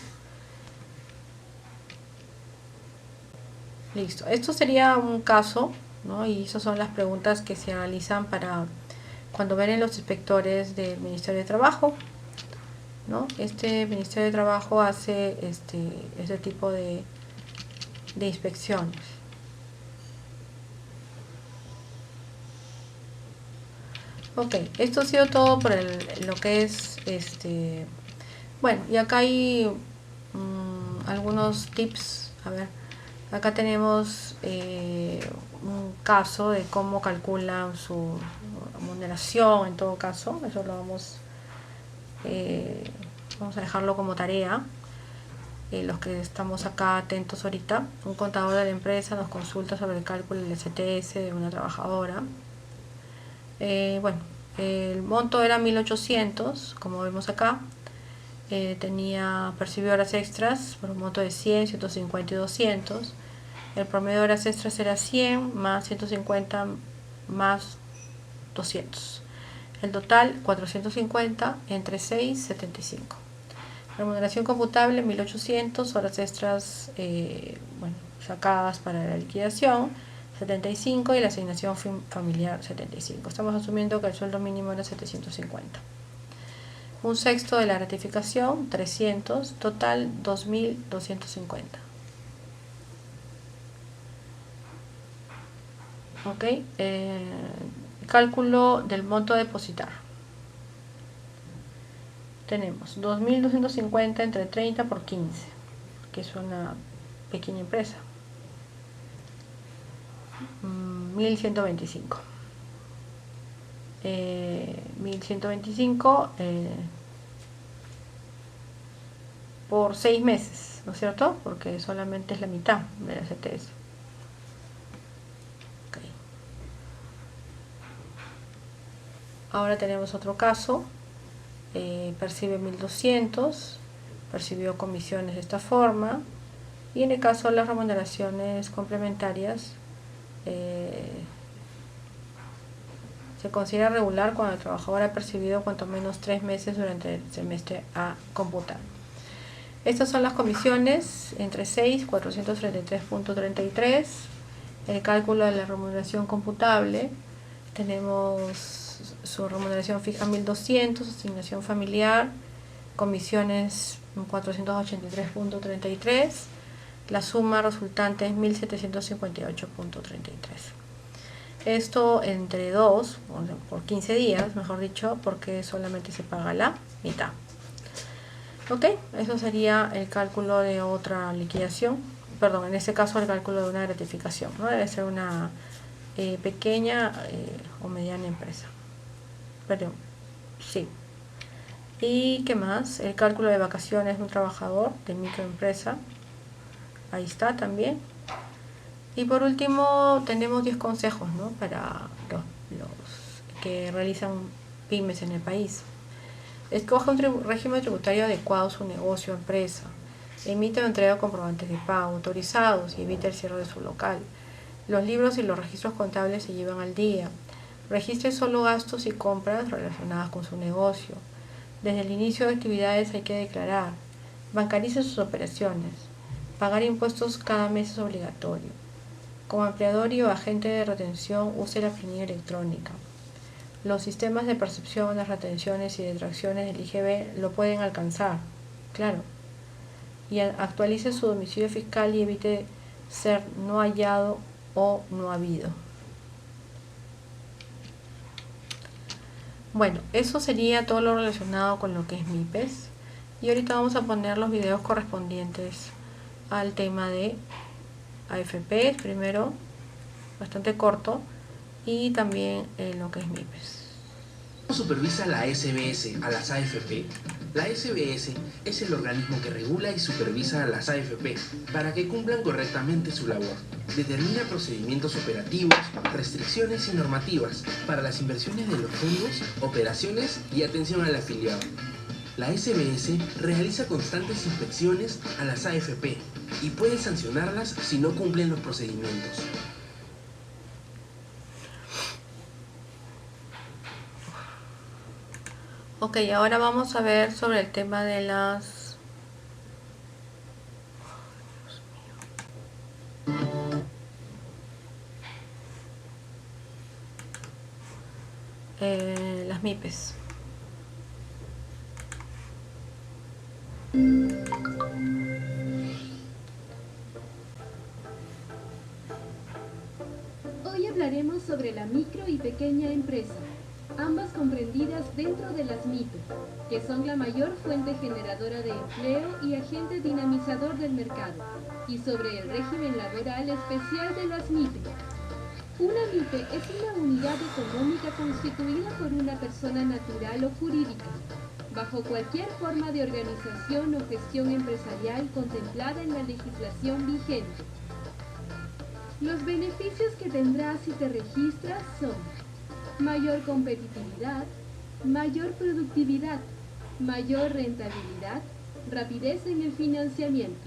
Listo. Esto sería un caso, ¿no? Y esas son las preguntas que se realizan para cuando vienen los inspectores del Ministerio de Trabajo, ¿no? Este Ministerio de Trabajo hace este tipo de inspecciones. Ok, esto ha sido todo por lo que es bueno, y acá hay algunos tips. A ver, acá tenemos un caso de cómo calculan su remuneración, en todo caso. Eso lo vamos a dejarlo como tarea. Los que estamos acá atentos ahorita. Un contador de la empresa nos consulta sobre el cálculo del STS de una trabajadora. Bueno, el monto era 1800, como vemos acá. Percibió horas extras por un monto de 100, 150 y 200. El promedio de horas extras era 100 más 150 más 200. El total 450 entre 6, 75. Remuneración computable 1800, horas extras sacadas para la liquidación 75 y la asignación familiar 75. Estamos asumiendo que el sueldo mínimo era 750. Un sexto de la gratificación 300, total 2250. Ok, cálculo del monto a depositar. Tenemos 2250 entre 30 por 15, que es una pequeña empresa. 1125. 1125 por 6 meses, ¿no es cierto? Porque solamente es la mitad de la CTS. Okay. Ahora tenemos otro caso. Percibe 1200, percibió comisiones de esta forma, y en el caso de las remuneraciones complementarias se considera regular cuando el trabajador ha percibido cuanto menos 3 meses durante el semestre a computar. Estas son las comisiones entre 6, 433.33. El cálculo de la remuneración computable, tenemos su remuneración fija 1200, asignación familiar, comisiones 483.33, la suma resultante es 1758.33. Esto entre 2, por 15 días, mejor dicho, porque solamente se paga la mitad. Ok, eso sería el cálculo de otra liquidación, perdón, en este caso el cálculo de una gratificación, ¿no? Debe ser una pequeña o mediana empresa. Perdón, sí. ¿Y qué más? El cálculo de vacaciones de un trabajador de microempresa. Ahí está también. Y por último tenemos 10 consejos, ¿no? Para los que realizan pymes en el país. Escoja un régimen tributario adecuado a su negocio o empresa. Emite o entrega comprobantes de pago autorizados y evite el cierre de su local. Los libros y los registros contables se llevan al día. Registre solo gastos y compras relacionadas con su negocio. Desde el inicio de actividades hay que declarar. Bancarice sus operaciones. Pagar impuestos cada mes es obligatorio. Como empleador y o agente de retención, use la planilla electrónica. Los sistemas de percepción, de retenciones y detracciones del IGB lo pueden alcanzar, claro. Y actualice su domicilio fiscal y evite ser no hallado o no habido. Bueno, eso sería todo lo relacionado con lo que es MIPES. Y ahorita vamos a poner los videos correspondientes al tema de AFP, primero, bastante corto, y también lo que es MIPES. ¿Cómo supervisa la SBS a las AFP? La SBS es el organismo que regula y supervisa a las AFP para que cumplan correctamente su labor. Determina procedimientos operativos, restricciones y normativas para las inversiones de los fondos, operaciones y atención al afiliado. La SBS realiza constantes inspecciones a las AFP y puede sancionarlas si no cumplen los procedimientos. Ok, ahora vamos a ver sobre el tema de las MIPES. Hoy hablaremos sobre la micro y pequeña empresa, ambas comprendidas dentro de las MIPE, que son la mayor fuente generadora de empleo y agente dinamizador del mercado, y sobre el régimen laboral especial de las MIPE. Una MIPE es una unidad económica constituida por una persona natural o jurídica, bajo cualquier forma de organización o gestión empresarial contemplada en la legislación vigente. Los beneficios que tendrás si te registras son mayor competitividad, mayor productividad, mayor rentabilidad, rapidez en el financiamiento.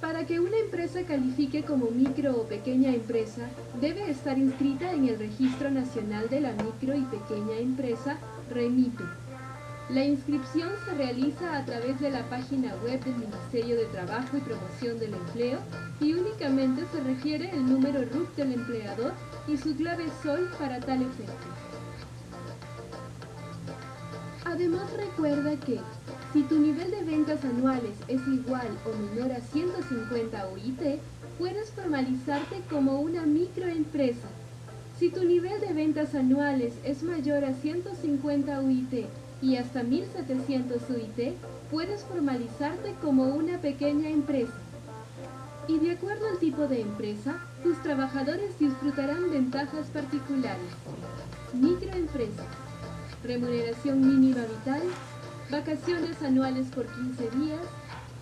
Para que una empresa califique como micro o pequeña empresa, debe estar inscrita en el Registro Nacional de la Micro y Pequeña Empresa, REMIPE. La inscripción se realiza a través de la página web del Ministerio de Trabajo y Promoción del Empleo y únicamente se requiere el número RUC del empleador y su clave SOL para tal efecto. Además, recuerda que si tu nivel de ventas anuales es igual o menor a 150 OIT, puedes formalizarte como una microempresa. Si tu nivel de ventas anuales es mayor a 150 UIT y hasta 1700 UIT, puedes formalizarte como una pequeña empresa. Y de acuerdo al tipo de empresa, tus trabajadores disfrutarán ventajas particulares. Microempresa. Remuneración mínima vital, vacaciones anuales por 15 días,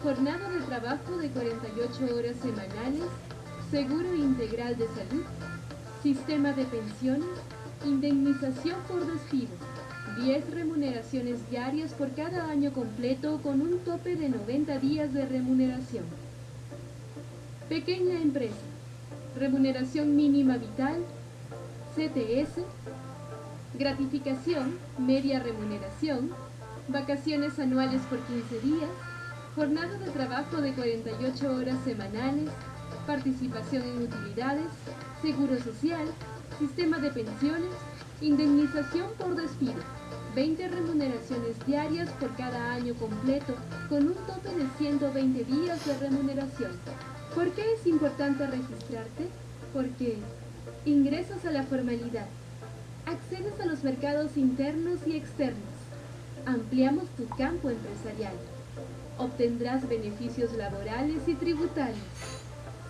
jornada de trabajo de 48 horas semanales, seguro integral de salud, sistema de pensiones, indemnización por despido, 10 remuneraciones diarias por cada año completo con un tope de 90 días de remuneración. Pequeña empresa, remuneración mínima vital, CTS, gratificación, media remuneración, vacaciones anuales por 15 días, jornada de trabajo de 48 horas semanales, participación en utilidades, seguro social, sistema de pensiones, indemnización por despido, 20 remuneraciones diarias por cada año completo con un tope de 120 días de remuneración. ¿Por qué es importante registrarte? Porque ingresas a la formalidad, accedes a los mercados internos y externos, ampliamos tu campo empresarial, obtendrás beneficios laborales y tributarios,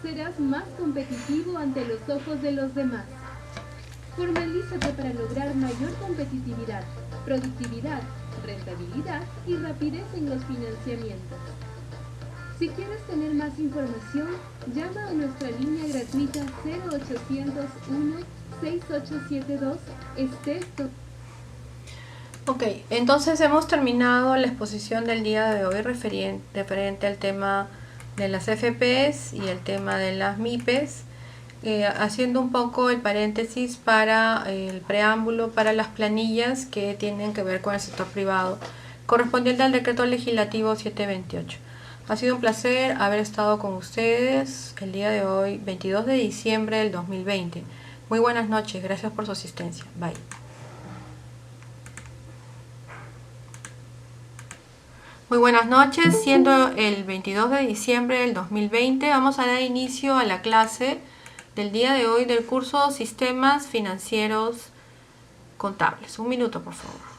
serás más competitivo ante los ojos de los demás. Formalízate para lograr mayor competitividad, productividad, rentabilidad y rapidez en los financiamientos. Si quieres tener más información, llama a nuestra línea gratuita 0801-6872 Ok, entonces hemos terminado la exposición del día de hoy referente al tema de las FPs y el tema de las MIPEs, haciendo un poco el paréntesis para el preámbulo para las planillas que tienen que ver con el sector privado, correspondiente al decreto legislativo 728. Ha sido un placer haber estado con ustedes el día de hoy, 22 de diciembre del 2020. Muy buenas noches, gracias por su asistencia. Bye. Muy buenas noches, siendo el 22 de diciembre del 2020, vamos a dar inicio a la clase del día de hoy del curso Sistemas Financieros Contables. Un minuto, por favor.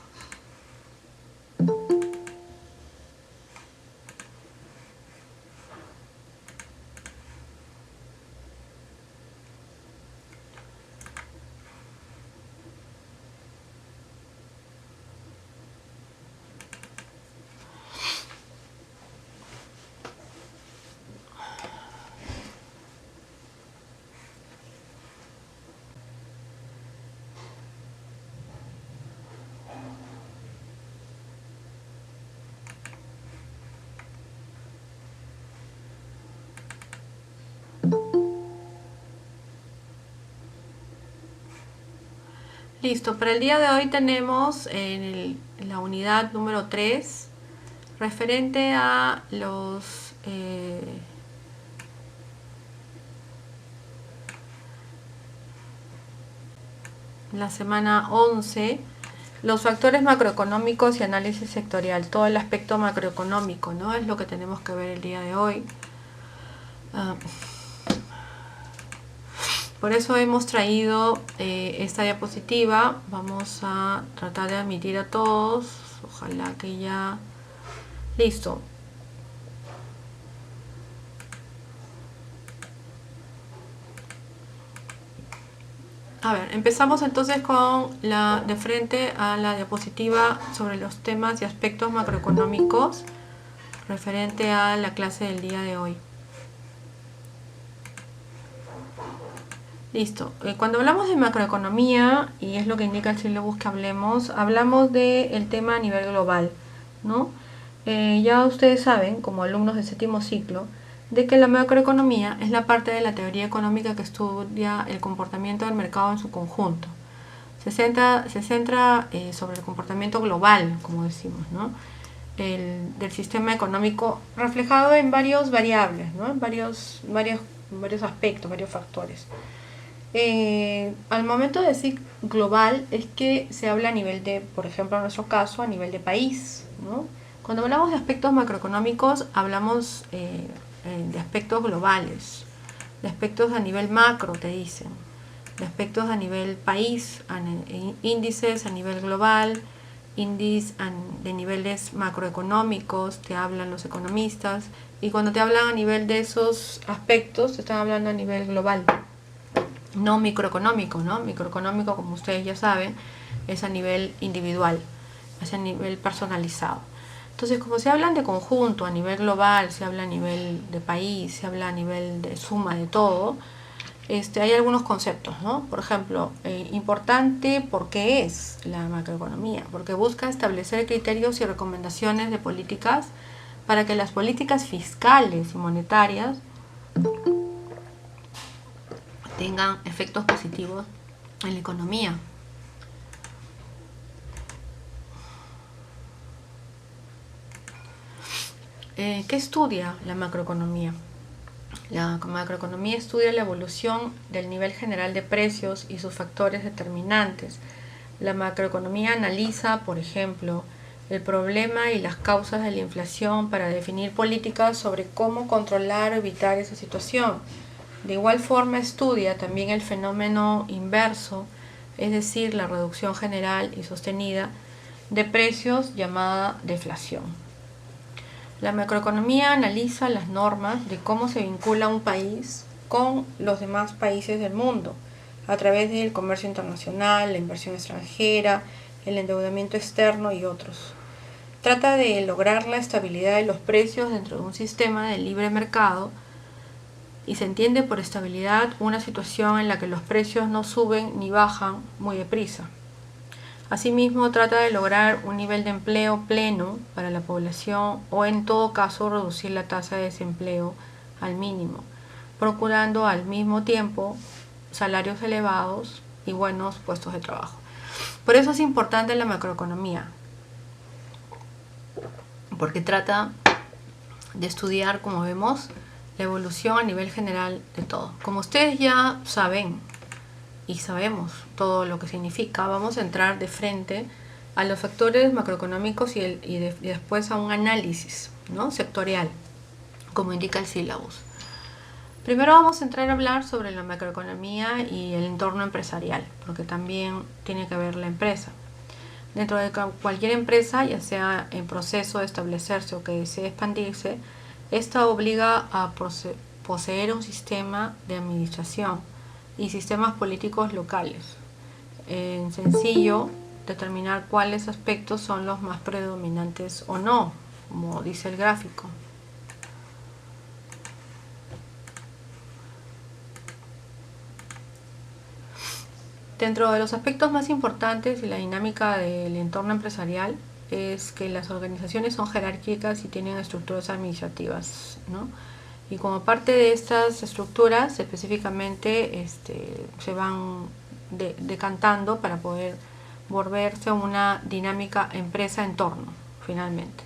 Listo, para el día de hoy tenemos en la unidad número 3 referente a los la semana 11, los factores macroeconómicos y análisis sectorial, todo el aspecto macroeconómico, ¿no? Es lo que tenemos que ver el día de hoy. Por eso hemos traído esta diapositiva. Vamos a tratar de admitir a todos. Ojalá que ya... Listo. A ver, empezamos entonces con de frente a la diapositiva sobre los temas y aspectos macroeconómicos referente a la clase del día de hoy. Listo. Cuando hablamos de macroeconomía, y es lo que indica el sílabus que hablamos del tema a nivel global, ¿no? Ya ustedes saben, como alumnos de séptimo ciclo, de que la macroeconomía es la parte de la teoría económica que estudia el comportamiento del mercado en su conjunto. Se centra sobre el comportamiento global, como decimos, ¿no? Del sistema económico reflejado en varias variables, ¿no? En varios aspectos, varios factores. Al momento de decir global es que se habla a nivel de, por ejemplo en nuestro caso, a nivel de país, ¿no? Cuando hablamos de aspectos macroeconómicos hablamos de aspectos globales, de aspectos a nivel macro, te dicen, de aspectos a nivel país, índices a nivel global, índices de niveles macroeconómicos, te hablan los economistas, y cuando te hablan a nivel de esos aspectos, te están hablando a nivel global, no microeconómico, ¿no? Microeconómico, como ustedes ya saben, es a nivel individual, es a nivel personalizado. Entonces, como se hablan de conjunto, a nivel global, se habla a nivel de país, se habla a nivel de suma de todo, hay algunos conceptos, ¿no? Por ejemplo, importante, ¿por qué es la macroeconomía? Porque busca establecer criterios y recomendaciones de políticas para que las políticas fiscales y monetarias tengan efectos positivos en la economía. ¿Qué estudia la macroeconomía? La macroeconomía estudia la evolución del nivel general de precios y sus factores determinantes. La macroeconomía analiza, por ejemplo, el problema y las causas de la inflación para definir políticas sobre cómo controlar o evitar esa situación. De igual forma estudia también el fenómeno inverso, es decir, la reducción general y sostenida de precios llamada deflación. La macroeconomía analiza las normas de cómo se vincula un país con los demás países del mundo a través del comercio internacional, la inversión extranjera, el endeudamiento externo y otros. Trata de lograr la estabilidad de los precios dentro de un sistema de libre mercado, y se entiende por estabilidad una situación en la que los precios no suben ni bajan muy deprisa. Asimismo, trata de lograr un nivel de empleo pleno para la población o en todo caso reducir la tasa de desempleo al mínimo, procurando al mismo tiempo salarios elevados y buenos puestos de trabajo. Por eso es importante la macroeconomía, porque trata de estudiar, como vemos, la evolución a nivel general de todo. Como ustedes ya saben y sabemos todo lo que significa, vamos a entrar de frente a los factores macroeconómicos y después a un análisis, ¿no? Sectorial, como indica el sílabus. Primero vamos a entrar a hablar sobre la macroeconomía y el entorno empresarial, porque también tiene que ver la empresa. Dentro de cualquier empresa, ya sea en proceso de establecerse o que desee expandirse, esta obliga a poseer un sistema de administración y sistemas políticos locales. En sencillo, determinar cuáles aspectos son los más predominantes o no, como dice el gráfico. Dentro de los aspectos más importantes y la dinámica del entorno empresarial es que las organizaciones son jerárquicas y tienen estructuras administrativas, ¿no? Y como parte de estas estructuras específicamente se van decantando para poder volverse una dinámica empresa-entorno finalmente.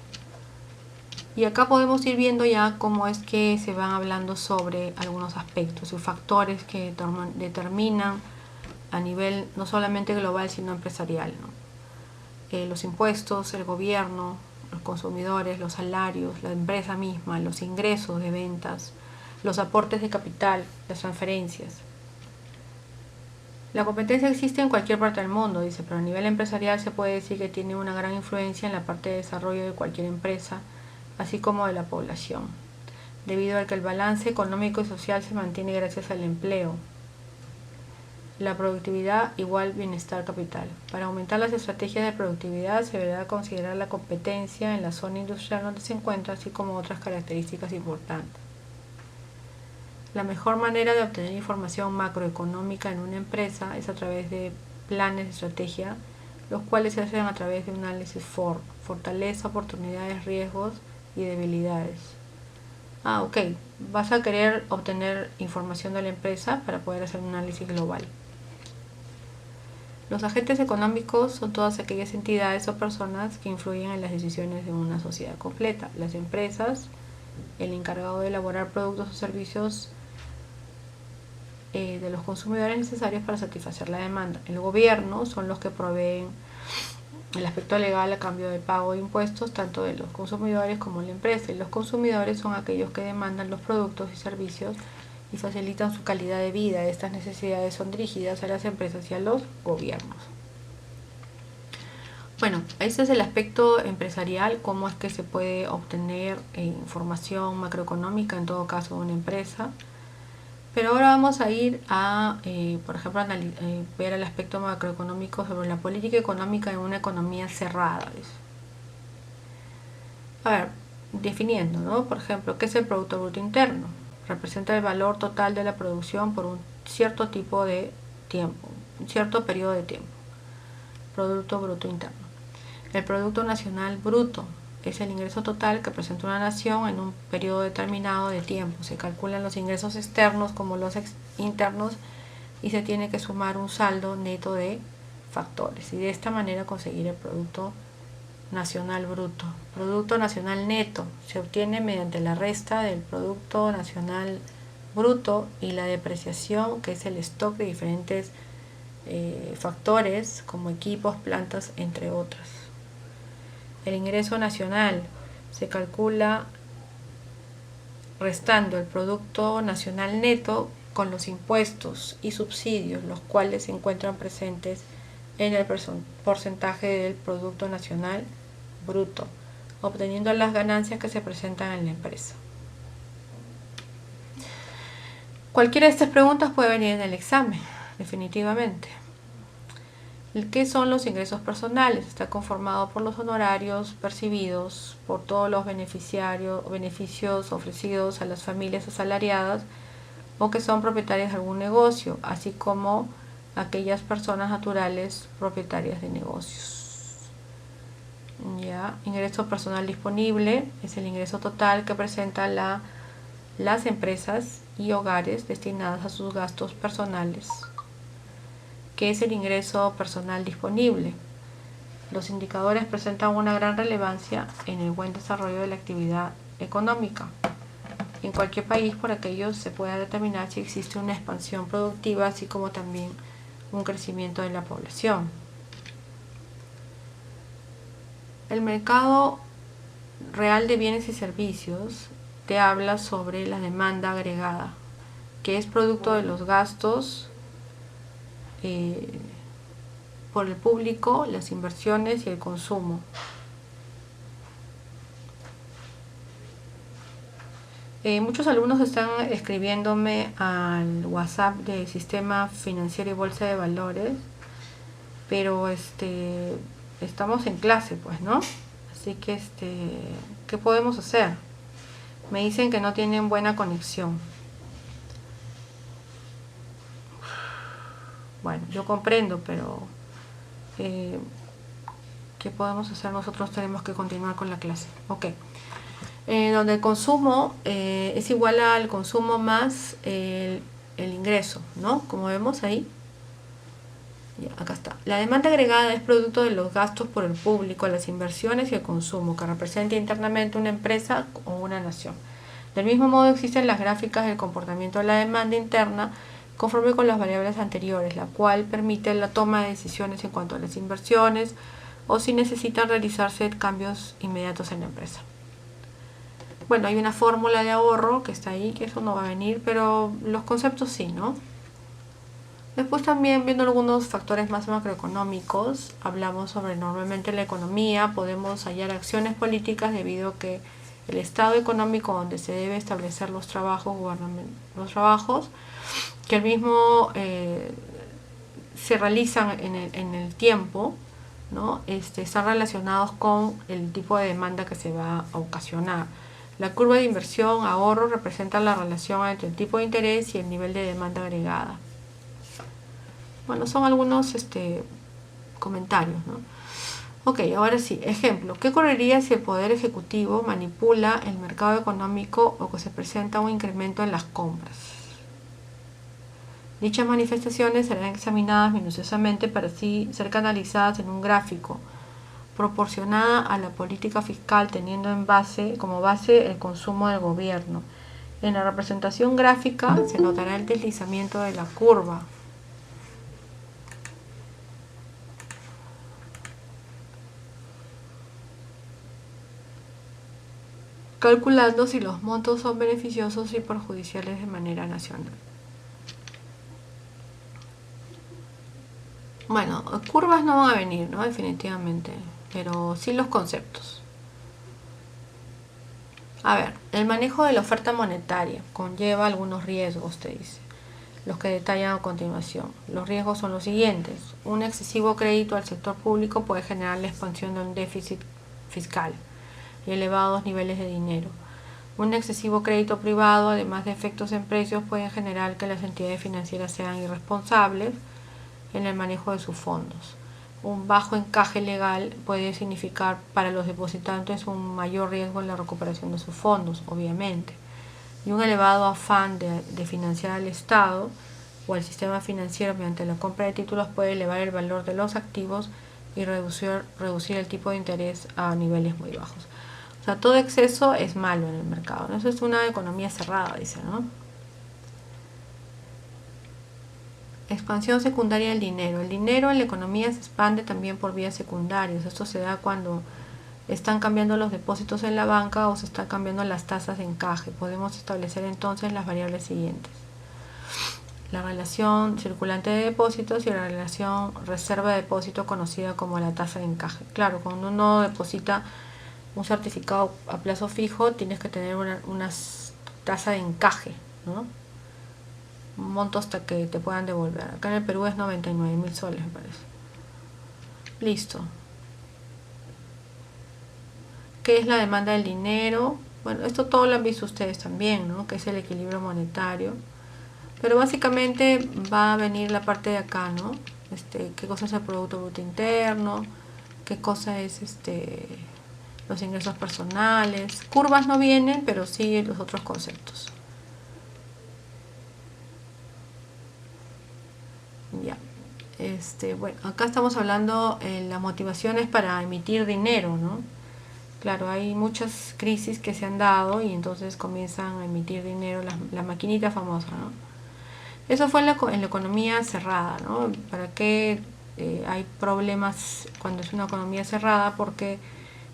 Y acá podemos ir viendo ya cómo es que se van hablando sobre algunos aspectos y factores que determinan a nivel no solamente global sino empresarial, ¿no? Los impuestos, el gobierno, los consumidores, los salarios, la empresa misma, los ingresos de ventas, los aportes de capital, las transferencias. La competencia existe en cualquier parte del mundo, dice, pero a nivel empresarial se puede decir que tiene una gran influencia en la parte de desarrollo de cualquier empresa, así como de la población, debido a que el balance económico y social se mantiene gracias al empleo. La productividad igual bienestar capital. Para aumentar las estrategias de productividad se deberá considerar la competencia en la zona industrial donde se encuentra, así como otras características importantes. La mejor manera de obtener información macroeconómica en una empresa es a través de planes de estrategia, los cuales se hacen a través de un análisis FOR, fortaleza, oportunidades, riesgos y debilidades. Ok, vas a querer obtener información de la empresa para poder hacer un análisis global. Los agentes económicos son todas aquellas entidades o personas que influyen en las decisiones de una sociedad completa. Las empresas, el encargado de elaborar productos o servicios de los consumidores necesarios para satisfacer la demanda. El gobierno son los que proveen el aspecto legal a cambio del pago de impuestos tanto de los consumidores como de la empresa. Y los consumidores son aquellos que demandan los productos y servicios y facilitan su calidad de vida. Estas necesidades son dirigidas a las empresas y a los gobiernos. Bueno, ese es el aspecto empresarial, cómo es que se puede obtener información macroeconómica, en todo caso de una empresa. Pero ahora vamos a ir a, por ejemplo, ver el aspecto macroeconómico sobre la política económica en una economía cerrada. A ver, definiendo, ¿no? Por ejemplo, ¿qué es el Producto Bruto Interno? Representa el valor total de la producción por un cierto tipo de tiempo, un cierto periodo de tiempo. Producto Bruto Interno. El Producto Nacional Bruto es el ingreso total que presenta una nación en un periodo determinado de tiempo. Se calculan los ingresos externos como los internos y se tiene que sumar un saldo neto de factores y de esta manera conseguir el Producto Nacional Bruto. Producto Nacional Neto se obtiene mediante la resta del Producto Nacional Bruto y la depreciación, que es el stock de diferentes factores como equipos, plantas, entre otras. El ingreso nacional se calcula restando el Producto Nacional Neto con los impuestos y subsidios, los cuales se encuentran presentes en el porcentaje del Producto Nacional Bruto, obteniendo las ganancias que se presentan en la empresa. Cualquiera de estas preguntas puede venir en el examen, definitivamente. ¿Qué son los ingresos personales? Está conformado por los honorarios percibidos por todos los beneficios ofrecidos a las familias asalariadas o que son propietarias de algún negocio, así como aquellas personas naturales propietarias de negocios. ¿Ya? Ingreso personal disponible es el ingreso total que presentan las empresas y hogares destinadas a sus gastos personales. ¿Qué es el ingreso personal disponible? Los indicadores presentan una gran relevancia en el buen desarrollo de la actividad económica. En cualquier país, por aquello se puede determinar si existe una expansión productiva, así como también un crecimiento de la población. El mercado real de bienes y servicios te habla sobre la demanda agregada, que es producto de los gastos por el público, las inversiones y el consumo. Muchos alumnos están escribiéndome al WhatsApp del Sistema Financiero y Bolsa de Valores, pero estamos en clase, pues, ¿no? Así que, ¿qué podemos hacer? Me dicen que no tienen buena conexión. Bueno, yo comprendo, pero ¿qué podemos hacer? Nosotros tenemos que continuar con la clase. Ok. Donde el consumo es igual al consumo más el ingreso, ¿no? Como vemos ahí. Ya, acá está. La demanda agregada es producto de los gastos por el público, las inversiones y el consumo que representa internamente una empresa o una nación. Del mismo modo existen las gráficas del comportamiento de la demanda interna conforme con las variables anteriores, la cual permite la toma de decisiones en cuanto a las inversiones o si necesitan realizarse cambios inmediatos en la empresa. Bueno, hay una fórmula de ahorro que está ahí, que eso no va a venir, pero los conceptos sí, ¿no? Después también, viendo algunos factores más macroeconómicos, hablamos sobre normalmente en la economía podemos hallar acciones políticas debido a que el estado económico donde se debe establecer los trabajos que el mismo se realizan en el tiempo, ¿no? Están relacionados con el tipo de demanda que se va a ocasionar. La curva de inversión ahorro representa la relación entre el tipo de interés y el nivel de demanda agregada. Bueno, son algunos comentarios, ¿no? Ok, ahora sí, ejemplo. ¿Qué ocurriría si el Poder Ejecutivo manipula el mercado económico o que se presenta un incremento en las compras? Dichas manifestaciones serán examinadas minuciosamente para así ser canalizadas en un gráfico proporcionada a la política fiscal, teniendo como base el consumo del gobierno. En la representación gráfica se notará el deslizamiento de la curva. Calculando si los montos son beneficiosos y perjudiciales de manera nacional. Bueno, curvas no van a venir, ¿no? Definitivamente, pero sí los conceptos. A ver, el manejo de la oferta monetaria conlleva algunos riesgos, te dice, los que detallan a continuación. Los riesgos son los siguientes. Un excesivo crédito al sector público puede generar la expansión de un déficit fiscal y elevados niveles de dinero. Un excesivo crédito privado, además de efectos en precios, puede generar que las entidades financieras sean irresponsables en el manejo de sus fondos. Un bajo encaje legal puede significar para los depositantes un mayor riesgo en la recuperación de sus fondos, obviamente. Y un elevado afán de financiar al Estado o al sistema financiero mediante la compra de títulos puede elevar el valor de los activos y reducir el tipo de interés a niveles muy bajos. O sea, todo exceso es malo en el mercado, ¿no? Eso es una economía cerrada, dice, ¿no? Expansión secundaria del dinero. El dinero en la economía se expande también por vías secundarias. Esto se da cuando están cambiando los depósitos en la banca o se están cambiando las tasas de encaje. Podemos establecer entonces las variables siguientes. La relación circulante de depósitos y la relación reserva de depósito conocida como la tasa de encaje. Claro, cuando uno deposita un certificado a plazo fijo, tienes que tener una tasa de encaje, ¿no? Un monto hasta que te puedan devolver. Acá en el Perú es 99.000 soles, me parece. Listo. ¿Qué es la demanda del dinero? Bueno, esto todo lo han visto ustedes también, ¿no? Que es el equilibrio monetario. Pero básicamente va a venir la parte de acá, ¿no? ¿Qué cosa es el Producto Bruto Interno? ¿Qué cosa es los ingresos personales? Curvas no vienen, pero sí los otros conceptos. Ya. Bueno, acá estamos hablando las motivaciones para emitir dinero, ¿no? Claro, hay muchas crisis que se han dado y entonces comienzan a emitir dinero, la maquinita famosa, ¿no? Eso fue en la economía cerrada, ¿no? ¿Para qué hay problemas cuando es una economía cerrada? Porque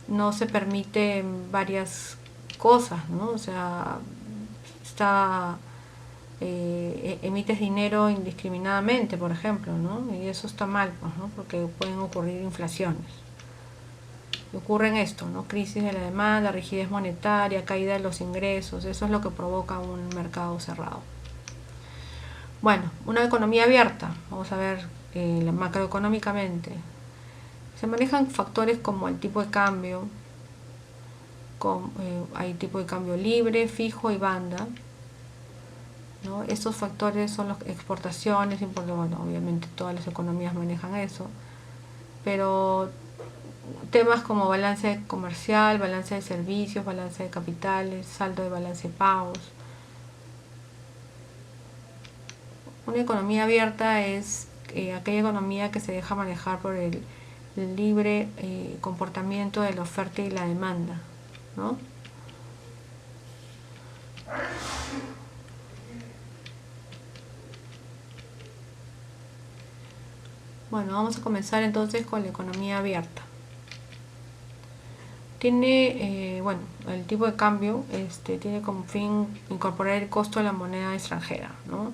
no se permite varias cosas, ¿no? O sea, emites dinero indiscriminadamente, por ejemplo, ¿no? Y eso está mal, pues, ¿no? Porque pueden ocurrir inflaciones. Ocurren esto, ¿no? Crisis de la demanda, rigidez monetaria, caída de los ingresos. Eso es lo que provoca un mercado cerrado. Bueno, una economía abierta. Vamos a ver macroeconómicamente. Se manejan factores como el tipo de cambio. Hay tipo de cambio libre, fijo y banda, ¿no? Estos factores son las exportaciones, bueno, obviamente todas las economías manejan eso, pero temas como balance comercial, balance de servicios, balance de capitales, saldo de balance de pagos. Una economía abierta es aquella economía que se deja manejar por el libre comportamiento de la oferta y la demanda, ¿no? Bueno, vamos a comenzar entonces con la economía abierta. Tiene, bueno, el tipo de cambio tiene como fin incorporar el costo de la moneda extranjera, ¿no?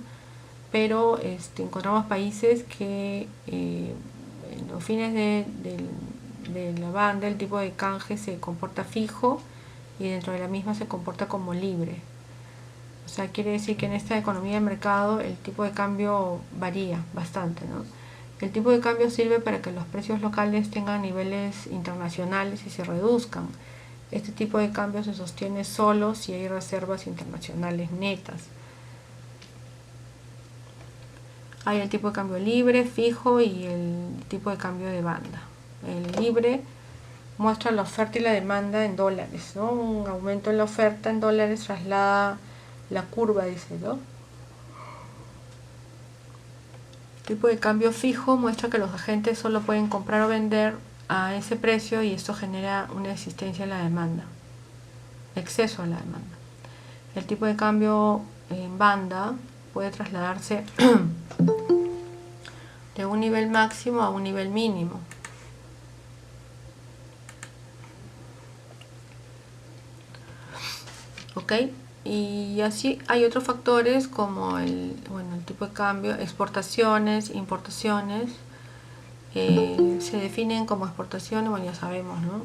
Pero encontramos países que en los fines de la banda el tipo de canje se comporta fijo y dentro de la misma se comporta como libre. O sea, quiere decir que en esta economía de mercado el tipo de cambio varía bastante, ¿no? El tipo de cambio sirve para que los precios locales tengan niveles internacionales y se reduzcan. Este tipo de cambio se sostiene solo si hay reservas internacionales netas. Hay el tipo de cambio libre, fijo y el tipo de cambio de banda. El libre muestra la oferta y la demanda en dólares, ¿no? Un aumento en la oferta en dólares traslada la curva, dice, ¿no? Tipo de cambio fijo muestra que los agentes solo pueden comprar o vender a ese precio y esto genera una existencia en la demanda, exceso en la demanda. El tipo de cambio en banda puede trasladarse de un nivel máximo a un nivel mínimo. ¿Ok? Y así hay otros factores como el tipo de cambio, exportaciones, importaciones. Se definen como exportaciones, bueno, ya sabemos, ¿no?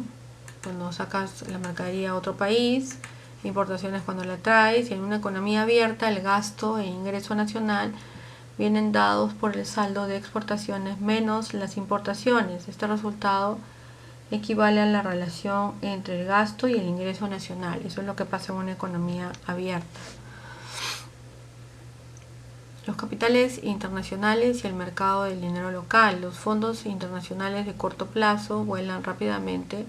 Cuando sacas la mercadería a otro país, importaciones cuando la traes, y en una economía abierta el gasto e ingreso nacional vienen dados por el saldo de exportaciones menos las importaciones. Este resultado equivale a la relación entre el gasto y el ingreso nacional. Eso es lo que pasa en una economía abierta. Los capitales internacionales y el mercado del dinero local. Los fondos internacionales de corto plazo vuelan rápidamente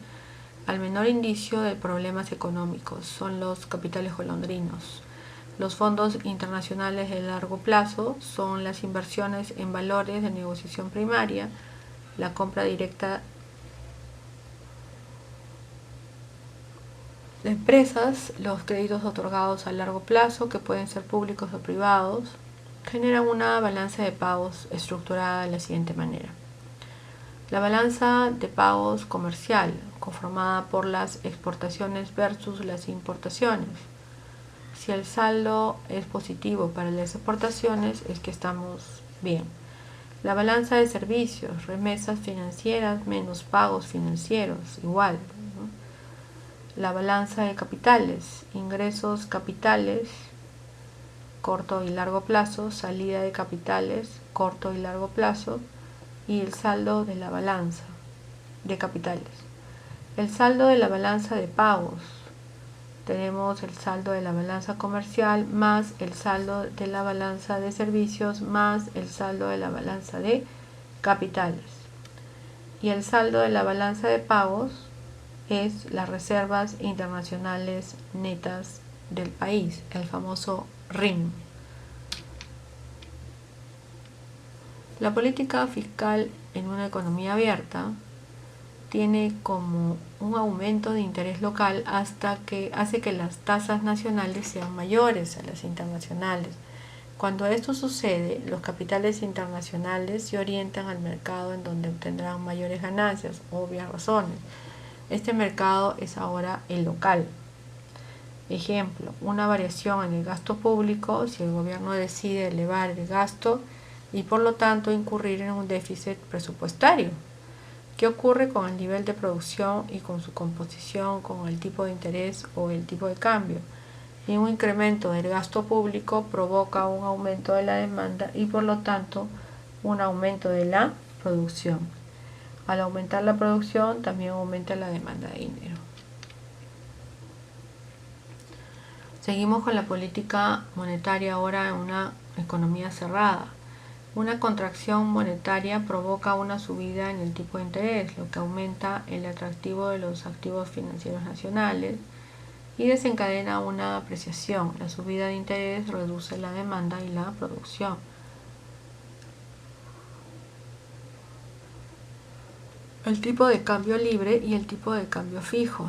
al menor indicio de problemas económicos. Son los capitales golondrinos. Los fondos internacionales de largo plazo son las inversiones en valores de negociación primaria, la compra directa de empresas, los créditos otorgados a largo plazo, que pueden ser públicos o privados, generan una balanza de pagos estructurada de la siguiente manera. La balanza de pagos comercial, conformada por las exportaciones versus las importaciones. Si el saldo es positivo para las exportaciones, es que estamos bien. La balanza de servicios, remesas financieras menos pagos financieros, igual. La balanza de capitales, ingresos capitales, corto y largo plazo, salida de capitales, corto y largo plazo, y el saldo de la balanza de capitales. El saldo de la balanza de pagos, tenemos el saldo de la balanza comercial más el saldo de la balanza de servicios más el saldo de la balanza de capitales. Y el saldo de la balanza de pagos es las reservas internacionales netas del país, el famoso RIN. La política fiscal en una economía abierta tiene como un aumento de interés local hasta que hace que las tasas nacionales sean mayores a las internacionales. Cuando esto sucede, los capitales internacionales se orientan al mercado en donde obtendrán mayores ganancias, obvias razones. Este mercado es ahora el local. Ejemplo, una variación en el gasto público si el gobierno decide elevar el gasto y por lo tanto incurrir en un déficit presupuestario. ¿Qué ocurre con el nivel de producción y con su composición, con el tipo de interés o el tipo de cambio? Y un incremento del gasto público provoca un aumento de la demanda y por lo tanto un aumento de la producción. Al aumentar la producción también aumenta la demanda de dinero. Seguimos con la política monetaria ahora en una economía cerrada. Una contracción monetaria provoca una subida en el tipo de interés, lo que aumenta el atractivo de los activos financieros nacionales y desencadena una apreciación. La subida de interés reduce la demanda y la producción. El tipo de cambio libre y el tipo de cambio fijo.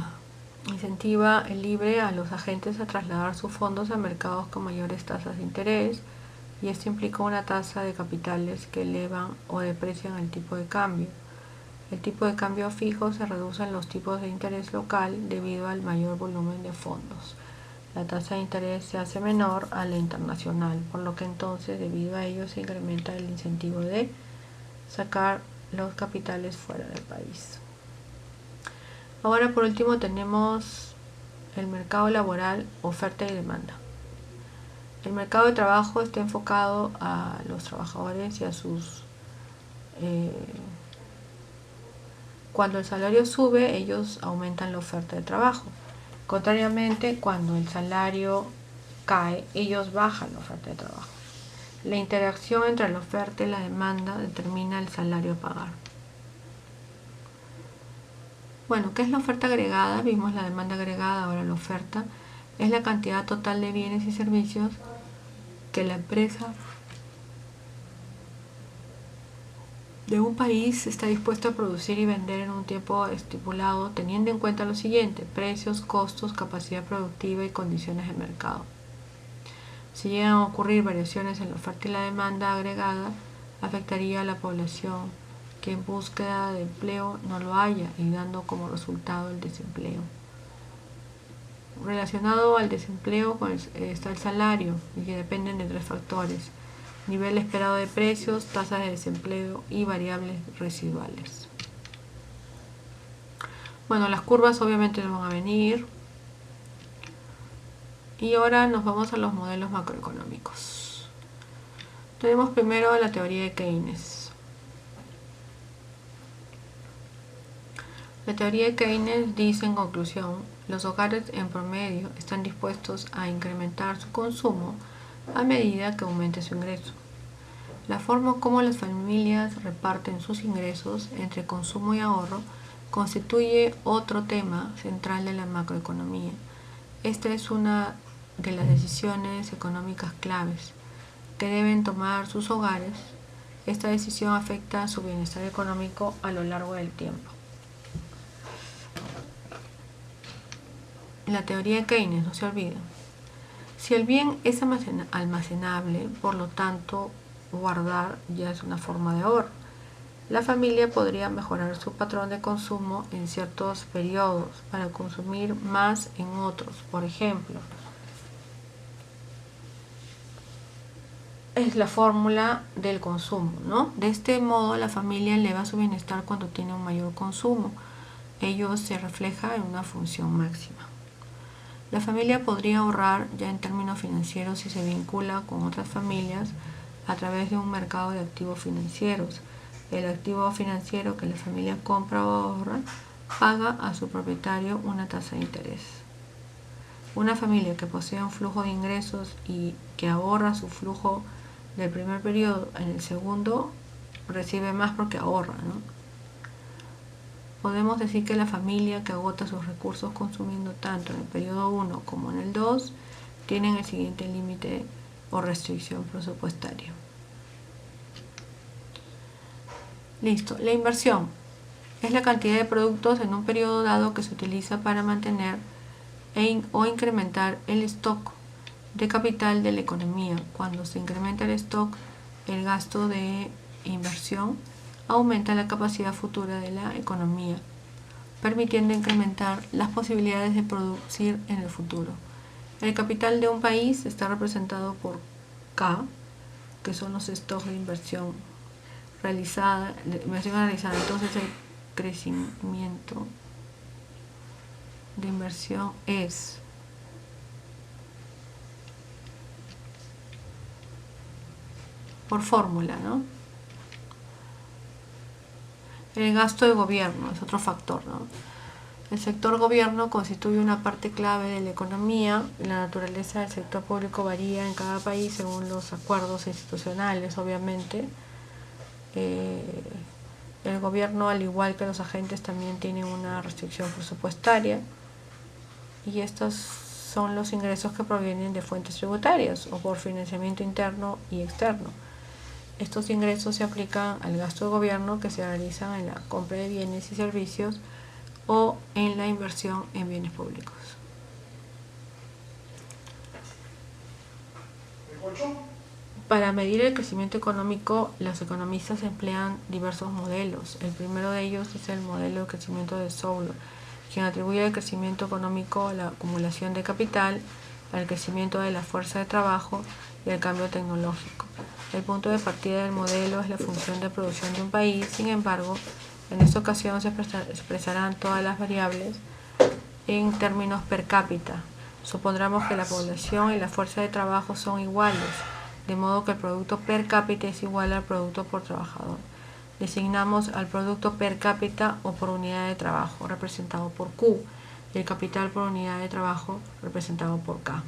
Incentiva el libre a los agentes a trasladar sus fondos a mercados con mayores tasas de interés y esto implica una tasa de capitales que elevan o deprecian el tipo de cambio. El tipo de cambio fijo se reduce en los tipos de interés local debido al mayor volumen de fondos. La tasa de interés se hace menor a la internacional, por lo que entonces debido a ello se incrementa el incentivo de sacar los capitales fuera del país. Ahora por último tenemos el mercado laboral, oferta y demanda. El mercado de trabajo está enfocado a los trabajadores y a sus Cuando el salario sube, ellos aumentan la oferta de trabajo. Contrariamente, cuando el salario cae, ellos bajan la oferta de trabajo. La interacción entre la oferta y la demanda determina el salario a pagar. Bueno, ¿qué es la oferta agregada? Vimos la demanda agregada, ahora la oferta. Es la cantidad total de bienes y servicios que la empresa de un país está dispuesto a producir y vender en un tiempo estipulado, teniendo en cuenta lo siguiente: precios, costos, capacidad productiva y condiciones de mercado. Si llegan a ocurrir variaciones en la oferta y la demanda agregada, afectaría a la población que en búsqueda de empleo no lo haya, y dando como resultado el desempleo. Relacionado al desempleo está el salario, y que dependen de 3 factores: nivel esperado de precios, tasas de desempleo y variables residuales. Bueno, las curvas obviamente no van a venir. Y ahora nos vamos a los modelos macroeconómicos. Tenemos primero la teoría de Keynes. La teoría de Keynes dice en conclusión: los hogares en promedio están dispuestos a incrementar su consumo a medida que aumente su ingreso. La forma como las familias reparten sus ingresos entre consumo y ahorro constituye otro tema central de la macroeconomía. Esta es una de las decisiones económicas claves que deben tomar sus hogares. Esta decisión afecta su bienestar económico a lo largo del tiempo. La teoría de Keynes, no se olvida. Si el bien es almacenable, por lo tanto, guardar ya es una forma de ahorro. La familia podría mejorar su patrón de consumo en ciertos periodos para consumir más en otros. Por ejemplo, es la fórmula del consumo, ¿no? De este modo, la familia eleva su bienestar cuando tiene un mayor consumo. Ello se refleja en una función máxima. La familia podría ahorrar ya en términos financieros si se vincula con otras familias a través de un mercado de activos financieros. El activo financiero que la familia compra o ahorra paga a su propietario una tasa de interés. Una familia que posee un flujo de ingresos y que ahorra su flujo del primer periodo en el segundo recibe más porque ahorra, ¿no? Podemos decir que la familia que agota sus recursos consumiendo tanto en el periodo 1 como en el 2 tienen el siguiente límite o restricción presupuestaria. Listo. La inversión es la cantidad de productos en un periodo dado que se utiliza para mantener o incrementar el stock de capital de la economía. Cuando se incrementa el stock, el gasto de inversión aumenta la capacidad futura de la economía, permitiendo incrementar las posibilidades de producir en el futuro. El capital de un país está representado por K, que son los stocks de inversión realizada. Entonces el crecimiento de inversión es por fórmula, ¿no? El gasto de gobierno es otro factor, ¿no? El sector gobierno constituye una parte clave de la economía. La naturaleza del sector público varía en cada país según los acuerdos institucionales, obviamente. El gobierno, al igual que los agentes, también tiene una restricción presupuestaria, y estos son los ingresos que provienen de fuentes tributarias o por financiamiento interno y externo. Estos ingresos se aplican al gasto de gobierno que se realiza en la compra de bienes y servicios o en la inversión en bienes públicos. Para medir el crecimiento económico, los economistas emplean diversos modelos. El primero de ellos es el modelo de crecimiento de Solow, quien atribuye al crecimiento económico a la acumulación de capital, al crecimiento de la fuerza de trabajo y al cambio tecnológico. El punto de partida del modelo es la función de producción de un país. Sin embargo, en esta ocasión se expresarán todas las variables en términos per cápita. Supondremos que la población y la fuerza de trabajo son iguales, de modo que el producto per cápita es igual al producto por trabajador. designamos al producto per cápita o por unidad de trabajo, representado por Q, y el capital por unidad de trabajo, representado por K.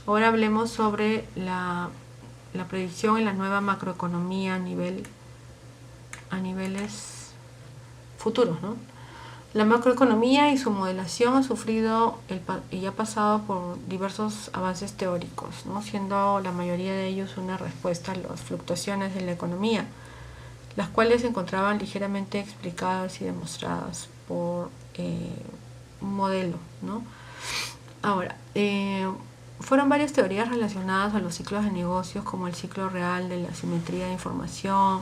Ahora hablemos sobre la predicción en la nueva macroeconomía a niveles futuros, ¿no? La macroeconomía y su modelación ha sufrido y ha pasado por diversos avances teóricos, ¿no? Siendo la mayoría de ellos una respuesta a las fluctuaciones de la economía, las cuales se encontraban ligeramente explicadas y demostradas por un modelo, ¿no? Ahora, fueron varias teorías relacionadas a los ciclos de negocios, como el ciclo real de la simetría de información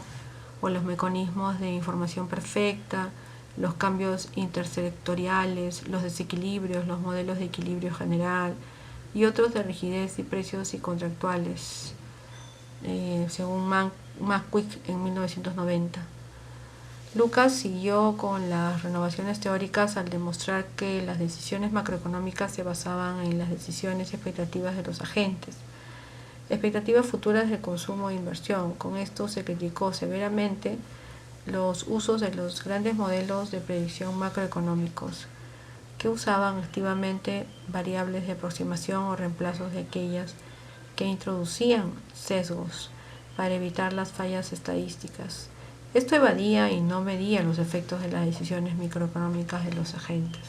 o los mecanismos de información perfecta, los cambios intersectoriales, los desequilibrios, los modelos de equilibrio general y otros de rigidez y precios y contractuales, según McQuick en 1990. Lucas siguió con las renovaciones teóricas al demostrar que las decisiones macroeconómicas se basaban en las decisiones y expectativas de los agentes, expectativas futuras de consumo e inversión. Con esto se criticó severamente los usos de los grandes modelos de predicción macroeconómicos, que usaban activamente variables de aproximación o reemplazos de aquellas que introducían sesgos para evitar las fallas estadísticas. Esto evadía y no medía los efectos de las decisiones microeconómicas de los agentes.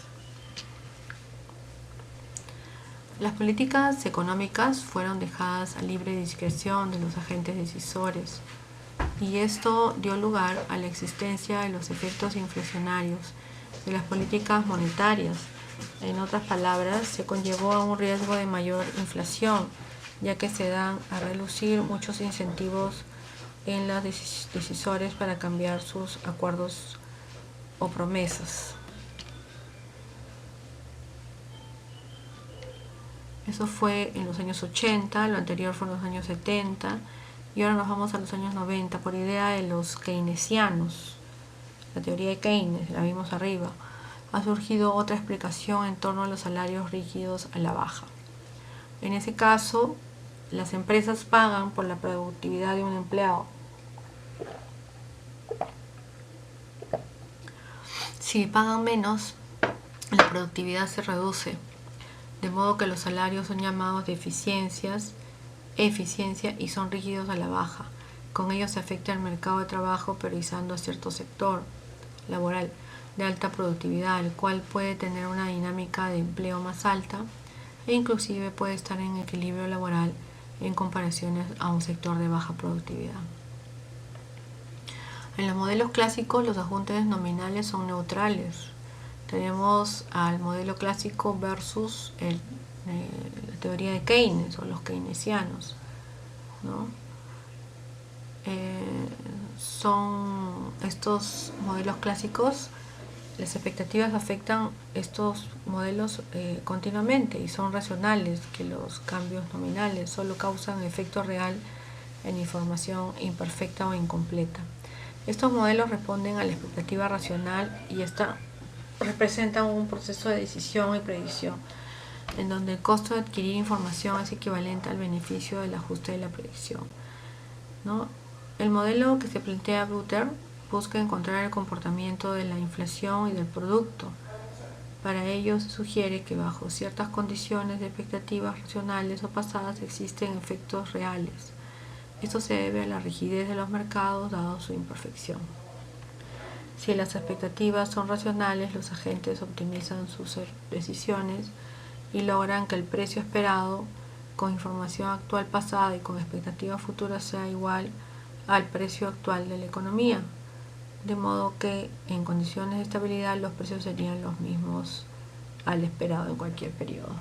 Las políticas económicas fueron dejadas a libre discreción de los agentes decisores, y esto dio lugar a la existencia de los efectos inflacionarios de las políticas monetarias. En otras palabras, se conllevó a un riesgo de mayor inflación, ya que se dan a relucir muchos incentivos en los decisores para cambiar sus acuerdos o promesas. Eso fue en los años 80, lo anterior fue en los años 70, y ahora nos vamos a los años 90 por idea de los keynesianos. La teoría de Keynes, la vimos arriba. Ha surgido otra explicación en torno a los salarios rígidos a la baja. En ese caso, las empresas pagan por la productividad de un empleado. Si pagan menos, la productividad se reduce, de modo que los salarios son llamados de eficiencia y son rígidos a la baja. Con ello se afecta el mercado de trabajo priorizando a cierto sector laboral de alta productividad, el cual puede tener una dinámica de empleo más alta e inclusive puede estar en equilibrio laboral en comparación a un sector de baja productividad. En los modelos clásicos los ajustes nominales son neutrales. Tenemos al modelo clásico versus la teoría de Keynes o los keynesianos, ¿no? Son estos modelos clásicos, las expectativas afectan estos modelos continuamente y son racionales, que los cambios nominales solo causan efecto real en información imperfecta o incompleta. Estos modelos responden a la expectativa racional y esta representan un proceso de decisión y predicción en donde el costo de adquirir información es equivalente al beneficio del ajuste de la predicción, ¿no? El modelo que se plantea Bruder busca encontrar el comportamiento de la inflación y del producto. Para ello se sugiere que bajo ciertas condiciones de expectativas racionales o pasadas existen efectos reales. Esto se debe a la rigidez de los mercados dado su imperfección. Si las expectativas son racionales, los agentes optimizan sus decisiones y logran que el precio esperado con información actual pasada y con expectativas futuras sea igual al precio actual de la economía, de modo que en condiciones de estabilidad los precios serían los mismos al esperado en cualquier periodo.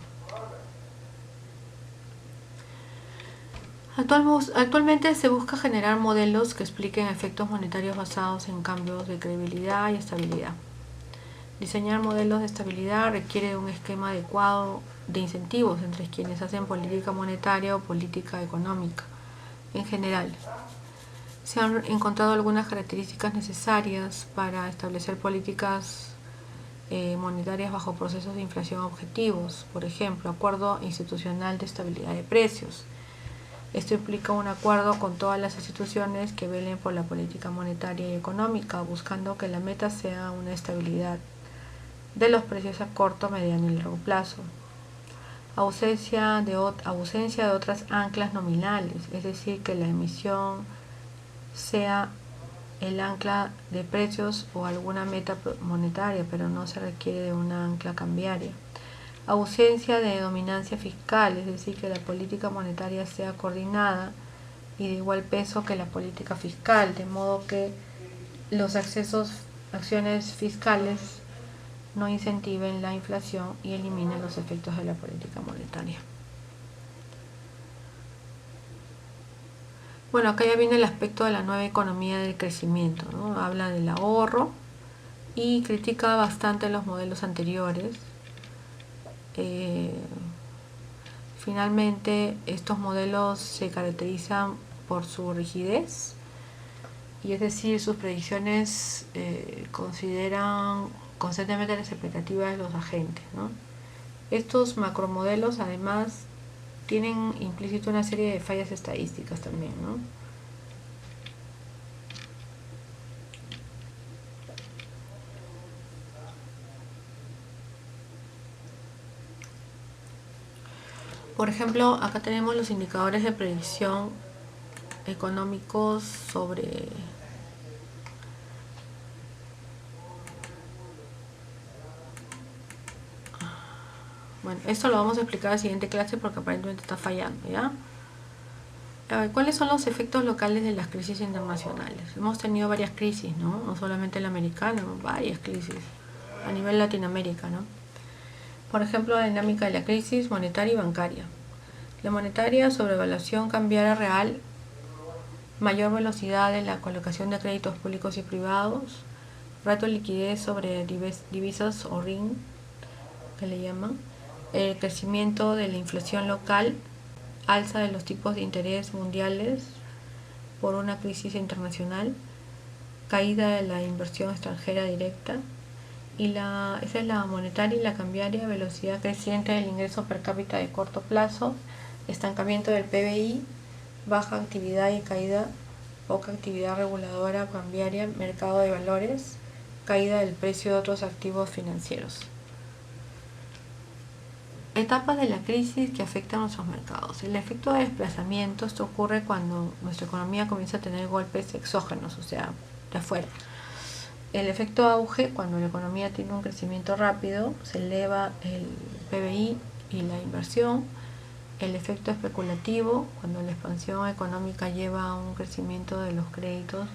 Actualmente se busca generar modelos que expliquen efectos monetarios basados en cambios de credibilidad y estabilidad. Diseñar modelos de estabilidad requiere de un esquema adecuado de incentivos entre quienes hacen política monetaria o política económica en general. Se han encontrado algunas características necesarias para establecer políticas monetarias bajo procesos de inflación objetivos, por ejemplo, acuerdo institucional de estabilidad de precios, Esto implica un acuerdo con todas las instituciones que velen por la política monetaria y económica, buscando que la meta sea una estabilidad de los precios a corto, mediano y largo plazo. Ausencia de otras anclas nominales, es decir, que la emisión sea el ancla de precios o alguna meta monetaria, pero no se requiere de una ancla cambiaria. Ausencia de dominancia fiscal, es decir, que la política monetaria sea coordinada y de igual peso que la política fiscal, de modo que los acciones fiscales no incentiven la inflación y eliminen los efectos de la política monetaria. Bueno, acá ya viene el aspecto de la nueva economía del crecimiento, ¿no? Habla del ahorro y critica bastante los modelos anteriores. Finalmente, estos modelos se caracterizan por su rigidez, y es decir, sus predicciones consideran constantemente las expectativas de los agentes, ¿no? Estos macromodelos además tienen implícito una serie de fallas estadísticas también, ¿no? Por ejemplo, acá tenemos los indicadores de predicción económicos sobre bueno, esto lo vamos a explicar en la siguiente clase porque aparentemente está fallando, ¿ya? A ver, ¿cuáles son los efectos locales de las crisis internacionales? Hemos tenido varias crisis, ¿no? No solamente la americana, varias crisis a nivel Latinoamérica, ¿no? Por ejemplo, la dinámica de la crisis monetaria y bancaria. La monetaria, sobrevaluación cambiaria real, mayor velocidad de la colocación de créditos públicos y privados, rato de liquidez sobre divisas o RIN, que le llaman, el crecimiento de la inflación local, alza de los tipos de interés mundiales por una crisis internacional, caída de la inversión extranjera directa, y esa es la monetaria y la cambiaria, velocidad creciente del ingreso per cápita de corto plazo, estancamiento del PBI, baja actividad y caída, poca actividad reguladora cambiaria, mercado de valores, caída del precio de otros activos financieros. Etapas de la crisis que afectan a nuestros mercados. El efecto de desplazamiento, esto ocurre cuando nuestra economía comienza a tener golpes exógenos, o sea, de afuera. El efecto auge, cuando la economía tiene un crecimiento rápido, se eleva el PBI y la inversión. El efecto especulativo, cuando la expansión económica lleva a un crecimiento de los créditos.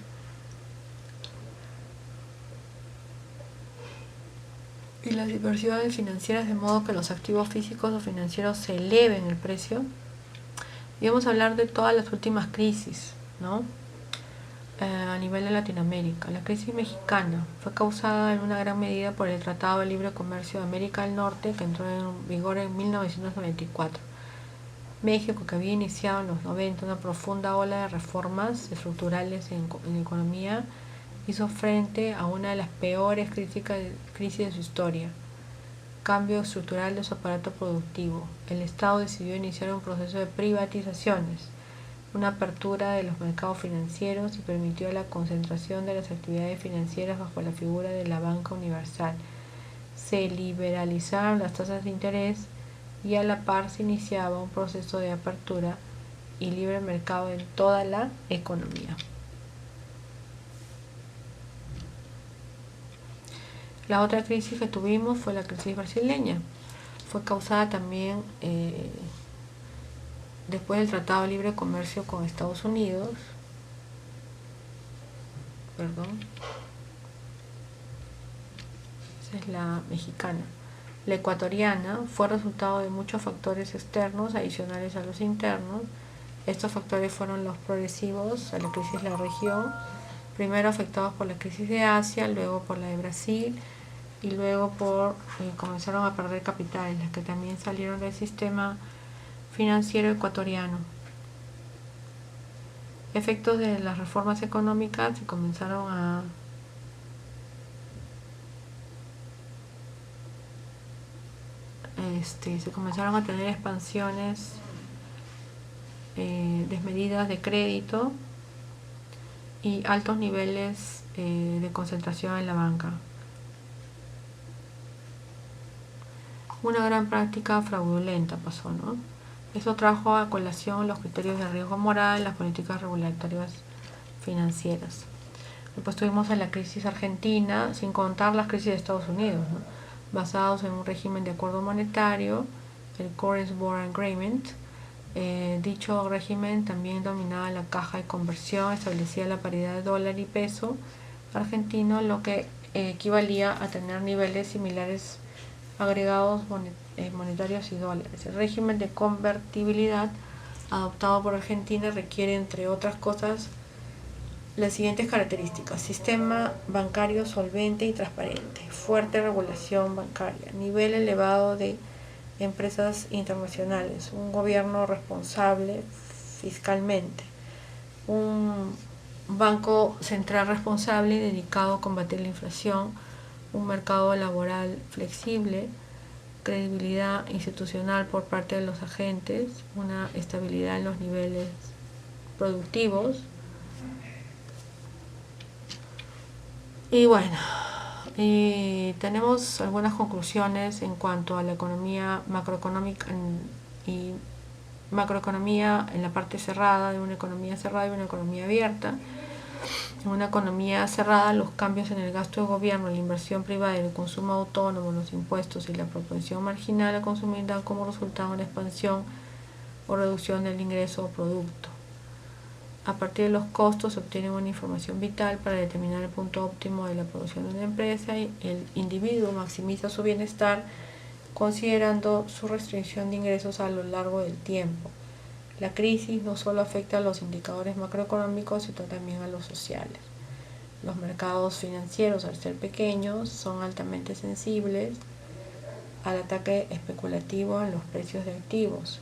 Y las inversiones financieras, de modo que los activos físicos o financieros se eleven el precio. Y vamos a hablar de todas las últimas crisis, ¿no? A nivel de Latinoamérica. La crisis mexicana fue causada en una gran medida por el Tratado de Libre Comercio de América del Norte, que entró en vigor en 1994. México, que había iniciado en los 90 una profunda ola de reformas estructurales en economía, hizo frente a una de las peores crisis de su historia. Cambio estructural de su aparato productivo. El Estado decidió iniciar un proceso de privatizaciones, una apertura de los mercados financieros, y permitió la concentración de las actividades financieras bajo la figura de la banca universal. Se liberalizaron las tasas de interés y a la par se iniciaba un proceso de apertura y libre mercado en toda la economía. La otra crisis que tuvimos fue la crisis brasileña. Fue causada también después del Tratado de Libre Comercio con Estados Unidos. Esa es la mexicana. La ecuatoriana fue resultado de muchos factores externos adicionales a los internos. Estos factores fueron los progresivos a la crisis de la región, primero afectados por la crisis de Asia, luego por la de Brasil, y luego comenzaron a perder capitales, las que también salieron del sistema financiero ecuatoriano. Efectos de las reformas económicas se comenzaron a tener expansiones desmedidas de crédito y altos niveles de concentración en la banca. Una gran práctica fraudulenta pasó, ¿no? Eso trajo a colación los criterios de riesgo moral, las políticas regulatorias financieras. Después tuvimos la crisis argentina, sin contar las crisis de Estados Unidos, ¿no? Basados en un régimen de acuerdo monetario, el Cross-Border Agreement. Dicho régimen también dominaba la caja de conversión, establecía la paridad de dólar y peso argentino, lo que equivalía a tener niveles similares agregados monetarios y dólares. El régimen de convertibilidad adoptado por Argentina requiere, entre otras cosas, las siguientes características: sistema bancario solvente y transparente, fuerte regulación bancaria, nivel elevado de empresas internacionales, un gobierno responsable fiscalmente, un banco central responsable y dedicado a combatir la inflación, un mercado laboral flexible, credibilidad institucional por parte de los agentes, una estabilidad en los niveles productivos. Y bueno, tenemos algunas conclusiones en cuanto a la economía macroeconómica y macroeconomía en la parte cerrada, de una economía cerrada y una economía abierta. En una economía cerrada, los cambios en el gasto de gobierno, la inversión privada y el consumo autónomo, los impuestos y la propensión marginal a consumir dan como resultado una expansión o reducción del ingreso o producto. A partir de los costos se obtiene una información vital para determinar el punto óptimo de la producción de una empresa, y el individuo maximiza su bienestar considerando su restricción de ingresos a lo largo del tiempo. La crisis no solo afecta a los indicadores macroeconómicos, sino también a los sociales. Los mercados financieros, al ser pequeños, son altamente sensibles al ataque especulativo en los precios de activos,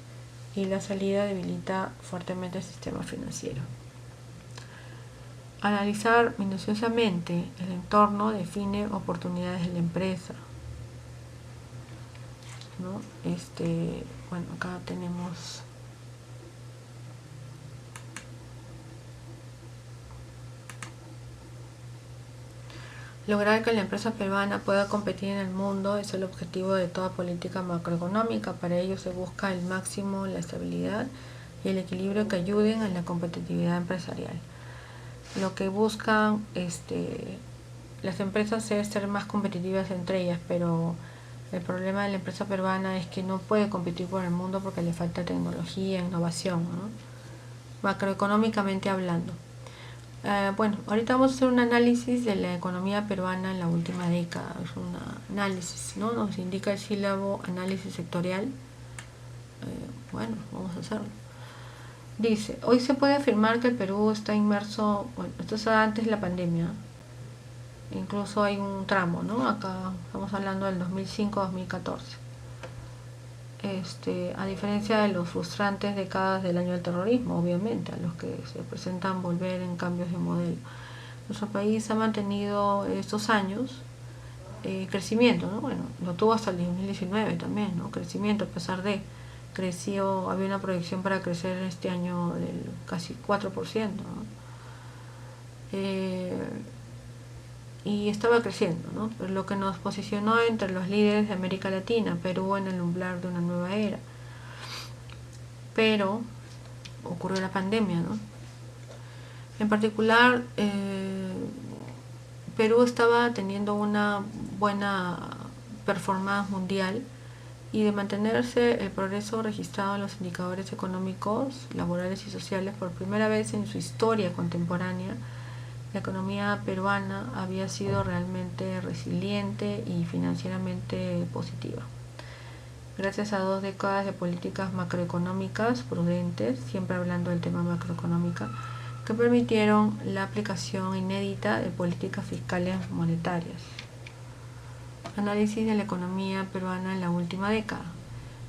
y la salida debilita fuertemente el sistema financiero. Analizar minuciosamente el entorno define oportunidades de la empresa, ¿no? Bueno, acá tenemos lograr que la empresa peruana pueda competir en el mundo es el objetivo de toda política macroeconómica. Para ello se busca el máximo, la estabilidad y el equilibrio que ayuden a la competitividad empresarial. Lo que buscan las empresas es ser más competitivas entre ellas, pero el problema de la empresa peruana es que no puede competir por el mundo porque le falta tecnología, innovación, ¿no? Macroeconómicamente hablando. Bueno, ahorita vamos a hacer un análisis de la economía peruana en la última década. Es un análisis, ¿no? Nos indica el sílabo análisis sectorial. Bueno, vamos a hacerlo. Dice, hoy se puede afirmar que el Perú está inmerso, bueno, esto es antes de la pandemia, incluso hay un tramo, ¿no? Acá estamos hablando del 2005-2014. A diferencia de los frustrantes décadas del año del terrorismo, obviamente, a los que se presentan volver en cambios de modelo. Nuestro país ha mantenido estos años crecimiento, ¿no? Bueno, lo tuvo hasta el 2019 también, ¿no? Crecimiento, a pesar de creció, había una proyección para crecer este año del casi 4%, ¿no? Y estaba creciendo, ¿no? Pero lo que nos posicionó entre los líderes de América Latina, Perú en el umbral de una nueva era. Pero ocurrió la pandemia, ¿no? En particular, Perú estaba teniendo una buena performance mundial, y de mantenerse el progreso registrado en los indicadores económicos, laborales y sociales por primera vez en su historia contemporánea, la economía peruana había sido realmente resiliente y financieramente positiva. Gracias a 2 décadas de políticas macroeconómicas prudentes, siempre hablando del tema macroeconómica, que permitieron la aplicación inédita de políticas fiscales monetarias. Análisis de la economía peruana en la última década.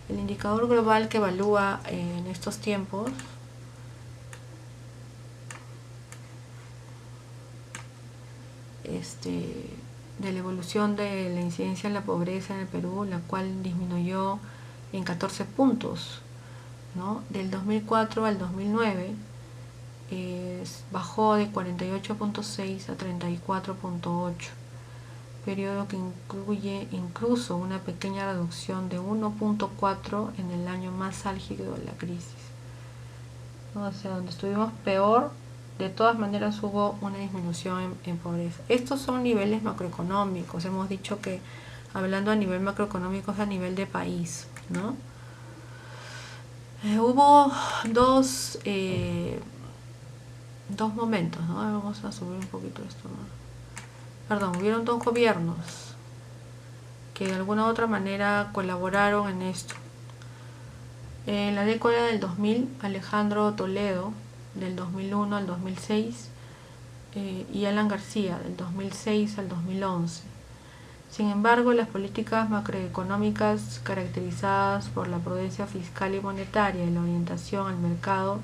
El indicador global que evalúa en estos tiempos de la evolución de la incidencia en la pobreza en el Perú, la cual disminuyó en 14 puntos, ¿no? Del 2004 al 2009 bajó de 48.6 a 34.8, periodo que incluye incluso una pequeña reducción de 1.4 en el año más álgido de la crisis, ¿no? O sea, donde estuvimos peor, de todas maneras hubo una disminución en pobreza. Estos son niveles macroeconómicos. Hemos dicho que hablando a nivel macroeconómico es a nivel de país, ¿no? Hubo dos momentos, ¿no? Vamos a subir un poquito esto, ¿no? Perdón, hubieron dos gobiernos que de alguna u otra manera colaboraron en esto. En la década del 2000, Alejandro Toledo, del 2001 al 2006, y Alan García, del 2006 al 2011. Sin embargo, las políticas macroeconómicas caracterizadas por la prudencia fiscal y monetaria y la orientación al mercado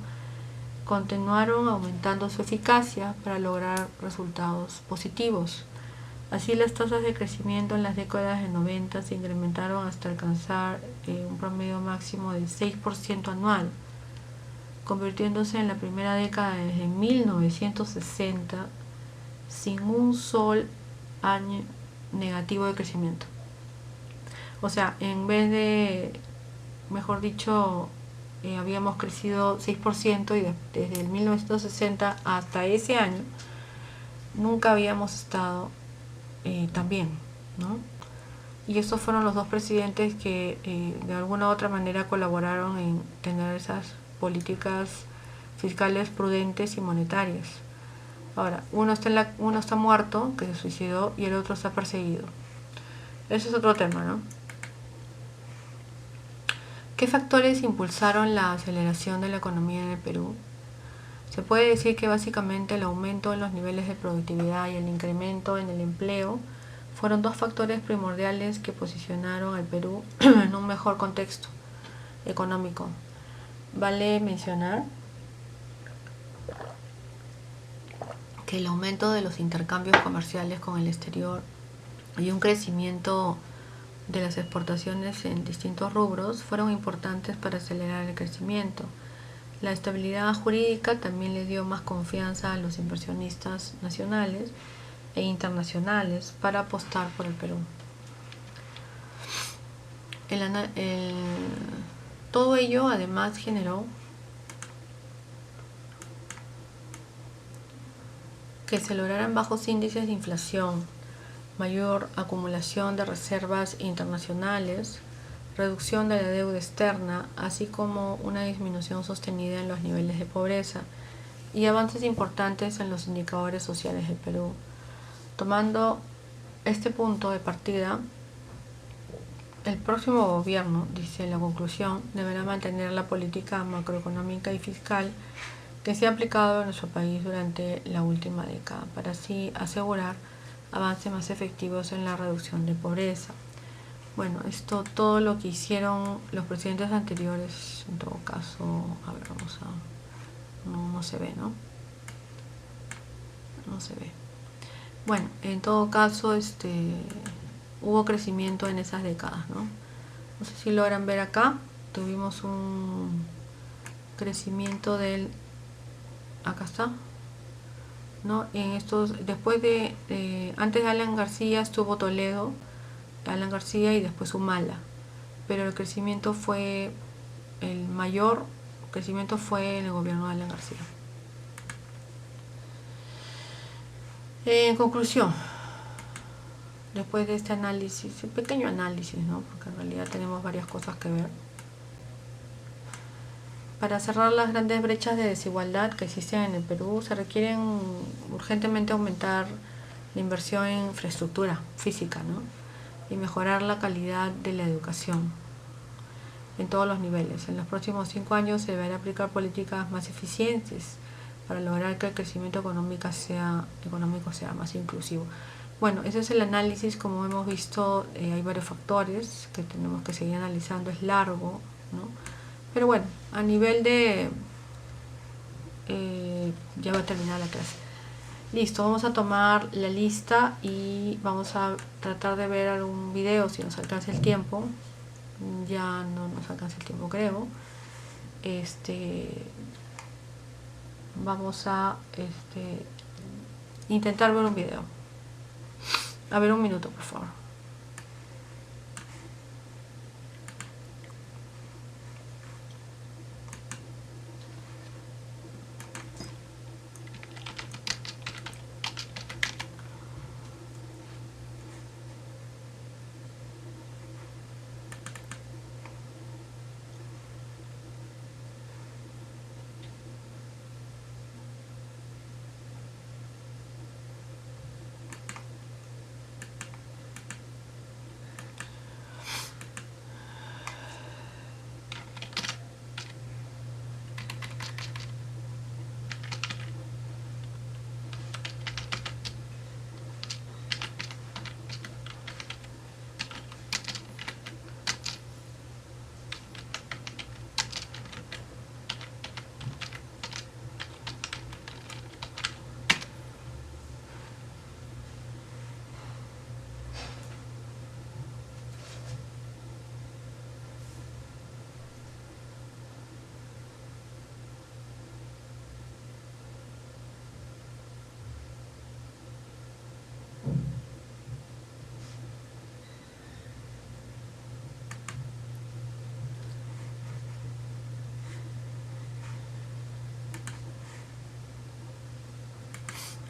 continuaron aumentando su eficacia para lograr resultados positivos. Así, las tasas de crecimiento en las décadas de 90 se incrementaron hasta alcanzar un promedio máximo del 6% anual, convirtiéndose en la primera década desde 1960 sin un solo año negativo de crecimiento. O sea, en vez de, mejor dicho, habíamos crecido 6% y desde el 1960 hasta ese año nunca habíamos estado tan bien, ¿no? Y estos fueron los dos presidentes que de alguna u otra manera colaboraron en tener esas políticas fiscales prudentes y monetarias. Ahora, uno está muerto, que se suicidó, y el otro está perseguido. Ese es otro tema, ¿no? ¿Qué factores impulsaron la aceleración de la economía en el Perú? Se puede decir que básicamente el aumento en los niveles de productividad y el incremento en el empleo fueron dos factores primordiales que posicionaron al Perú en un mejor contexto económico. Vale mencionar que el aumento de los intercambios comerciales con el exterior y un crecimiento de las exportaciones en distintos rubros fueron importantes para acelerar el crecimiento. La estabilidad jurídica también le dio más confianza a los inversionistas nacionales e internacionales para apostar por el Perú. Todo ello además generó que se lograran bajos índices de inflación, mayor acumulación de reservas internacionales, reducción de la deuda externa, así como una disminución sostenida en los niveles de pobreza y avances importantes en los indicadores sociales del Perú. Tomando este punto de partida, el próximo gobierno, dice la conclusión, deberá mantener la política macroeconómica y fiscal que se ha aplicado en nuestro país durante la última década, para así asegurar avances más efectivos en la reducción de pobreza. Bueno, esto todo lo que hicieron los presidentes anteriores, en todo caso, a ver, vamos a... no se ve, ¿no? No se ve. Bueno, en todo caso, hubo crecimiento en esas décadas, ¿no? No sé si logran ver acá, tuvimos un crecimiento del... acá está, ¿no? En estos, después antes de Alan García estuvo Toledo, Alan García y después Humala, pero el crecimiento fue, el mayor crecimiento fue en el gobierno de Alan García. En conclusión, después de este análisis, un pequeño análisis, ¿no? Porque en realidad tenemos varias cosas que ver. Para cerrar las grandes brechas de desigualdad que existen en el Perú, se requieren urgentemente aumentar la inversión en infraestructura física, ¿no? Y mejorar la calidad de la educación en todos los niveles. En los próximos 5 años se deberá aplicar políticas más eficientes para lograr que el crecimiento económico sea más inclusivo. Bueno, ese es el análisis. Como hemos visto, hay varios factores que tenemos que seguir analizando, es largo, ¿no? Pero bueno, a nivel de... ya va a terminar la clase. Listo, vamos a tomar la lista y vamos a tratar de ver algún video si nos alcanza el tiempo. Ya no nos alcanza el tiempo, creo. vamos a intentar ver un video. A ver, un minuto, por favor.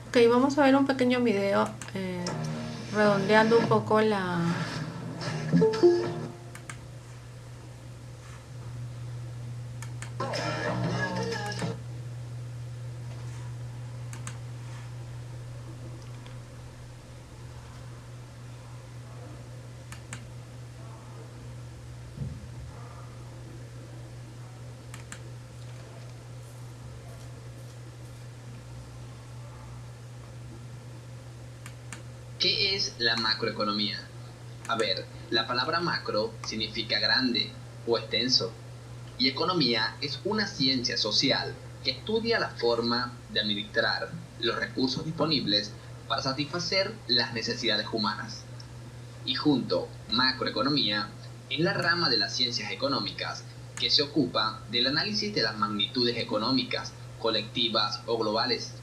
Ok, vamos a ver un pequeño video redondeando un poco la... ¿Qué es la macroeconomía? A ver, la palabra macro significa grande o extenso, y economía es una ciencia social que estudia la forma de administrar los recursos disponibles para satisfacer las necesidades humanas. Y junto macroeconomía es la rama de las ciencias económicas que se ocupa del análisis de las magnitudes económicas, colectivas o globales.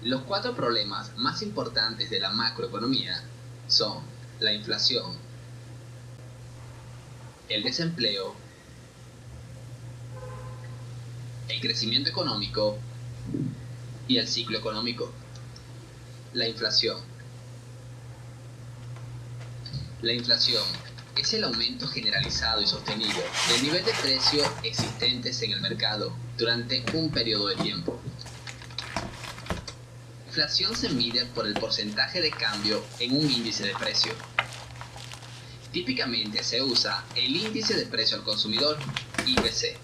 Los 4 problemas más importantes de la macroeconomía son la inflación, el desempleo, el crecimiento económico y el ciclo económico. La inflación. La inflación es el aumento generalizado y sostenido del nivel de precios existentes en el mercado durante un periodo de tiempo. La inflación se mide por el porcentaje de cambio en un índice de precio. Típicamente se usa el índice de precio al consumidor, IPC.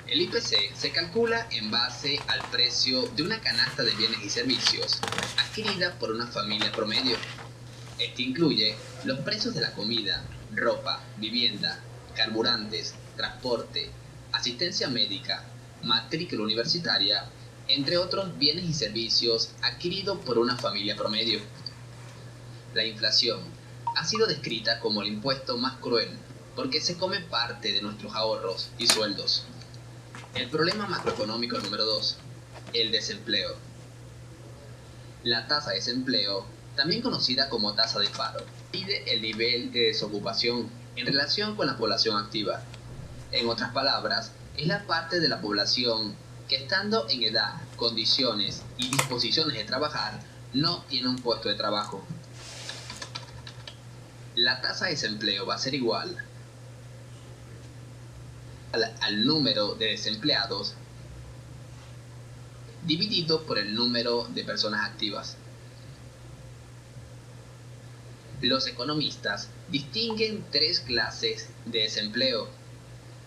El IPC se calcula en base al precio de una canasta de bienes y servicios adquirida por una familia promedio. Este incluye los precios de la comida, ropa, vivienda, carburantes, transporte, asistencia médica, matrícula universitaria, entre otros bienes y servicios adquiridos por una familia promedio. La inflación ha sido descrita como el impuesto más cruel porque se come parte de nuestros ahorros y sueldos. El problema macroeconómico número 2, el desempleo. La tasa de desempleo, también conocida como tasa de paro, mide el nivel de desocupación en relación con la población activa. En otras palabras, es la parte de la población que estando en edad, condiciones y disposiciones de trabajar, no tiene un puesto de trabajo. La tasa de desempleo va a ser igual al número de desempleados dividido por el número de personas activas. Los economistas distinguen 3 clases de desempleo: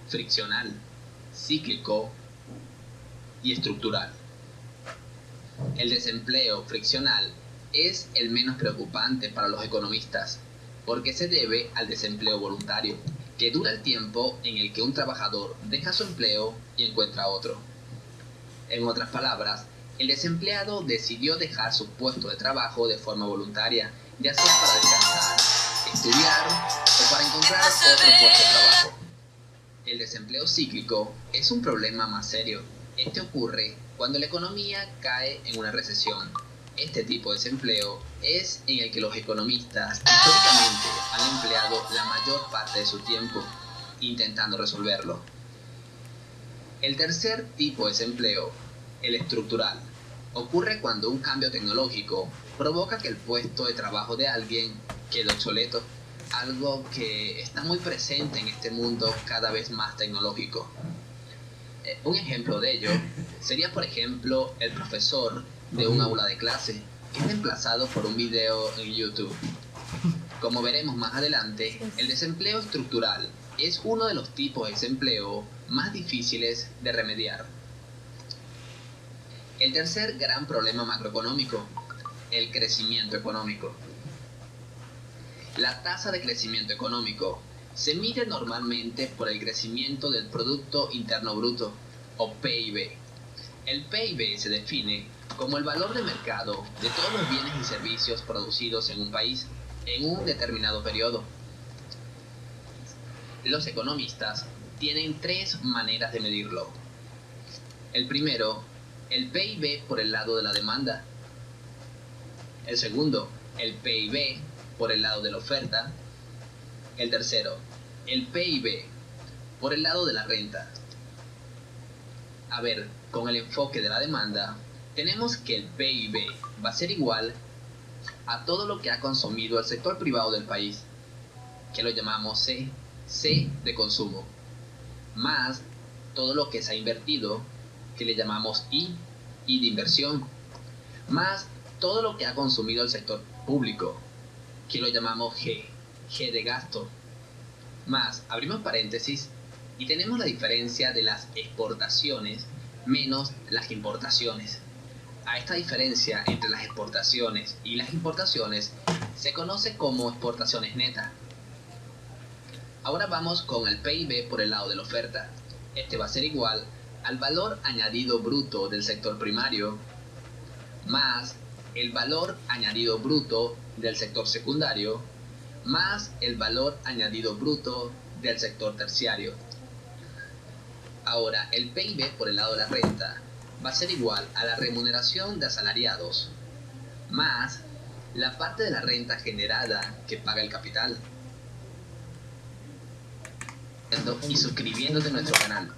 friccional, cíclico y estructural. El desempleo friccional es el menos preocupante para los economistas porque se debe al desempleo voluntario, que dura el tiempo en el que un trabajador deja su empleo y encuentra otro. En otras palabras, el desempleado decidió dejar su puesto de trabajo de forma voluntaria, ya sea para descansar, estudiar o para encontrar otro puesto de trabajo. El desempleo cíclico es un problema más serio. Este ocurre cuando la economía cae en una recesión. Este tipo de desempleo es en el que los economistas históricamente han empleado la mayor parte de su tiempo intentando resolverlo. El tercer tipo de desempleo, el estructural, ocurre cuando un cambio tecnológico provoca que el puesto de trabajo de alguien quede obsoleto, algo que está muy presente en este mundo cada vez más tecnológico. Un ejemplo de ello sería, por ejemplo, el profesor de un aula de clase, que es reemplazado por un video en YouTube. Como veremos más adelante, el desempleo estructural es uno de los tipos de desempleo más difíciles de remediar. El tercer gran problema macroeconómico, el crecimiento económico. La tasa de crecimiento económico se mide normalmente por el crecimiento del Producto Interno Bruto, o PIB. El PIB se define como el valor de mercado de todos los bienes y servicios producidos en un país en un determinado periodo. Los economistas tienen tres maneras de medirlo. El primero, el PIB por el lado de la demanda. El segundo, el PIB por el lado de la oferta. El tercero, el PIB por el lado de la renta. A ver, con el enfoque de la demanda, tenemos que el PIB va a ser igual a todo lo que ha consumido el sector privado del país, que lo llamamos C de consumo, más todo lo que se ha invertido, que le llamamos I de inversión, más todo lo que ha consumido el sector público, que lo llamamos G de gasto, más, abrimos paréntesis, y tenemos la diferencia de las exportaciones menos las importaciones. A esta diferencia entre las exportaciones y las importaciones se conoce como exportaciones netas. Ahora vamos con el PIB por el lado de la oferta. Este va a ser igual al valor añadido bruto del sector primario más el valor añadido bruto del sector secundario más el valor añadido bruto del sector terciario. Ahora, el PIB por el lado de la renta va a ser igual a la remuneración de asalariados más la parte de la renta generada que paga el capital. Y suscribiéndote a nuestro canal.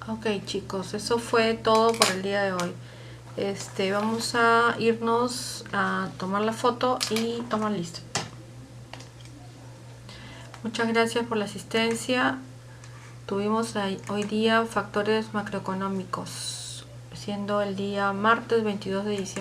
Ok, chicos, eso fue todo por el día de hoy. Vamos a irnos a tomar la foto y tomar listo. Muchas gracias por la asistencia. Tuvimos hoy día factores macroeconómicos, siendo el día martes 22 de diciembre.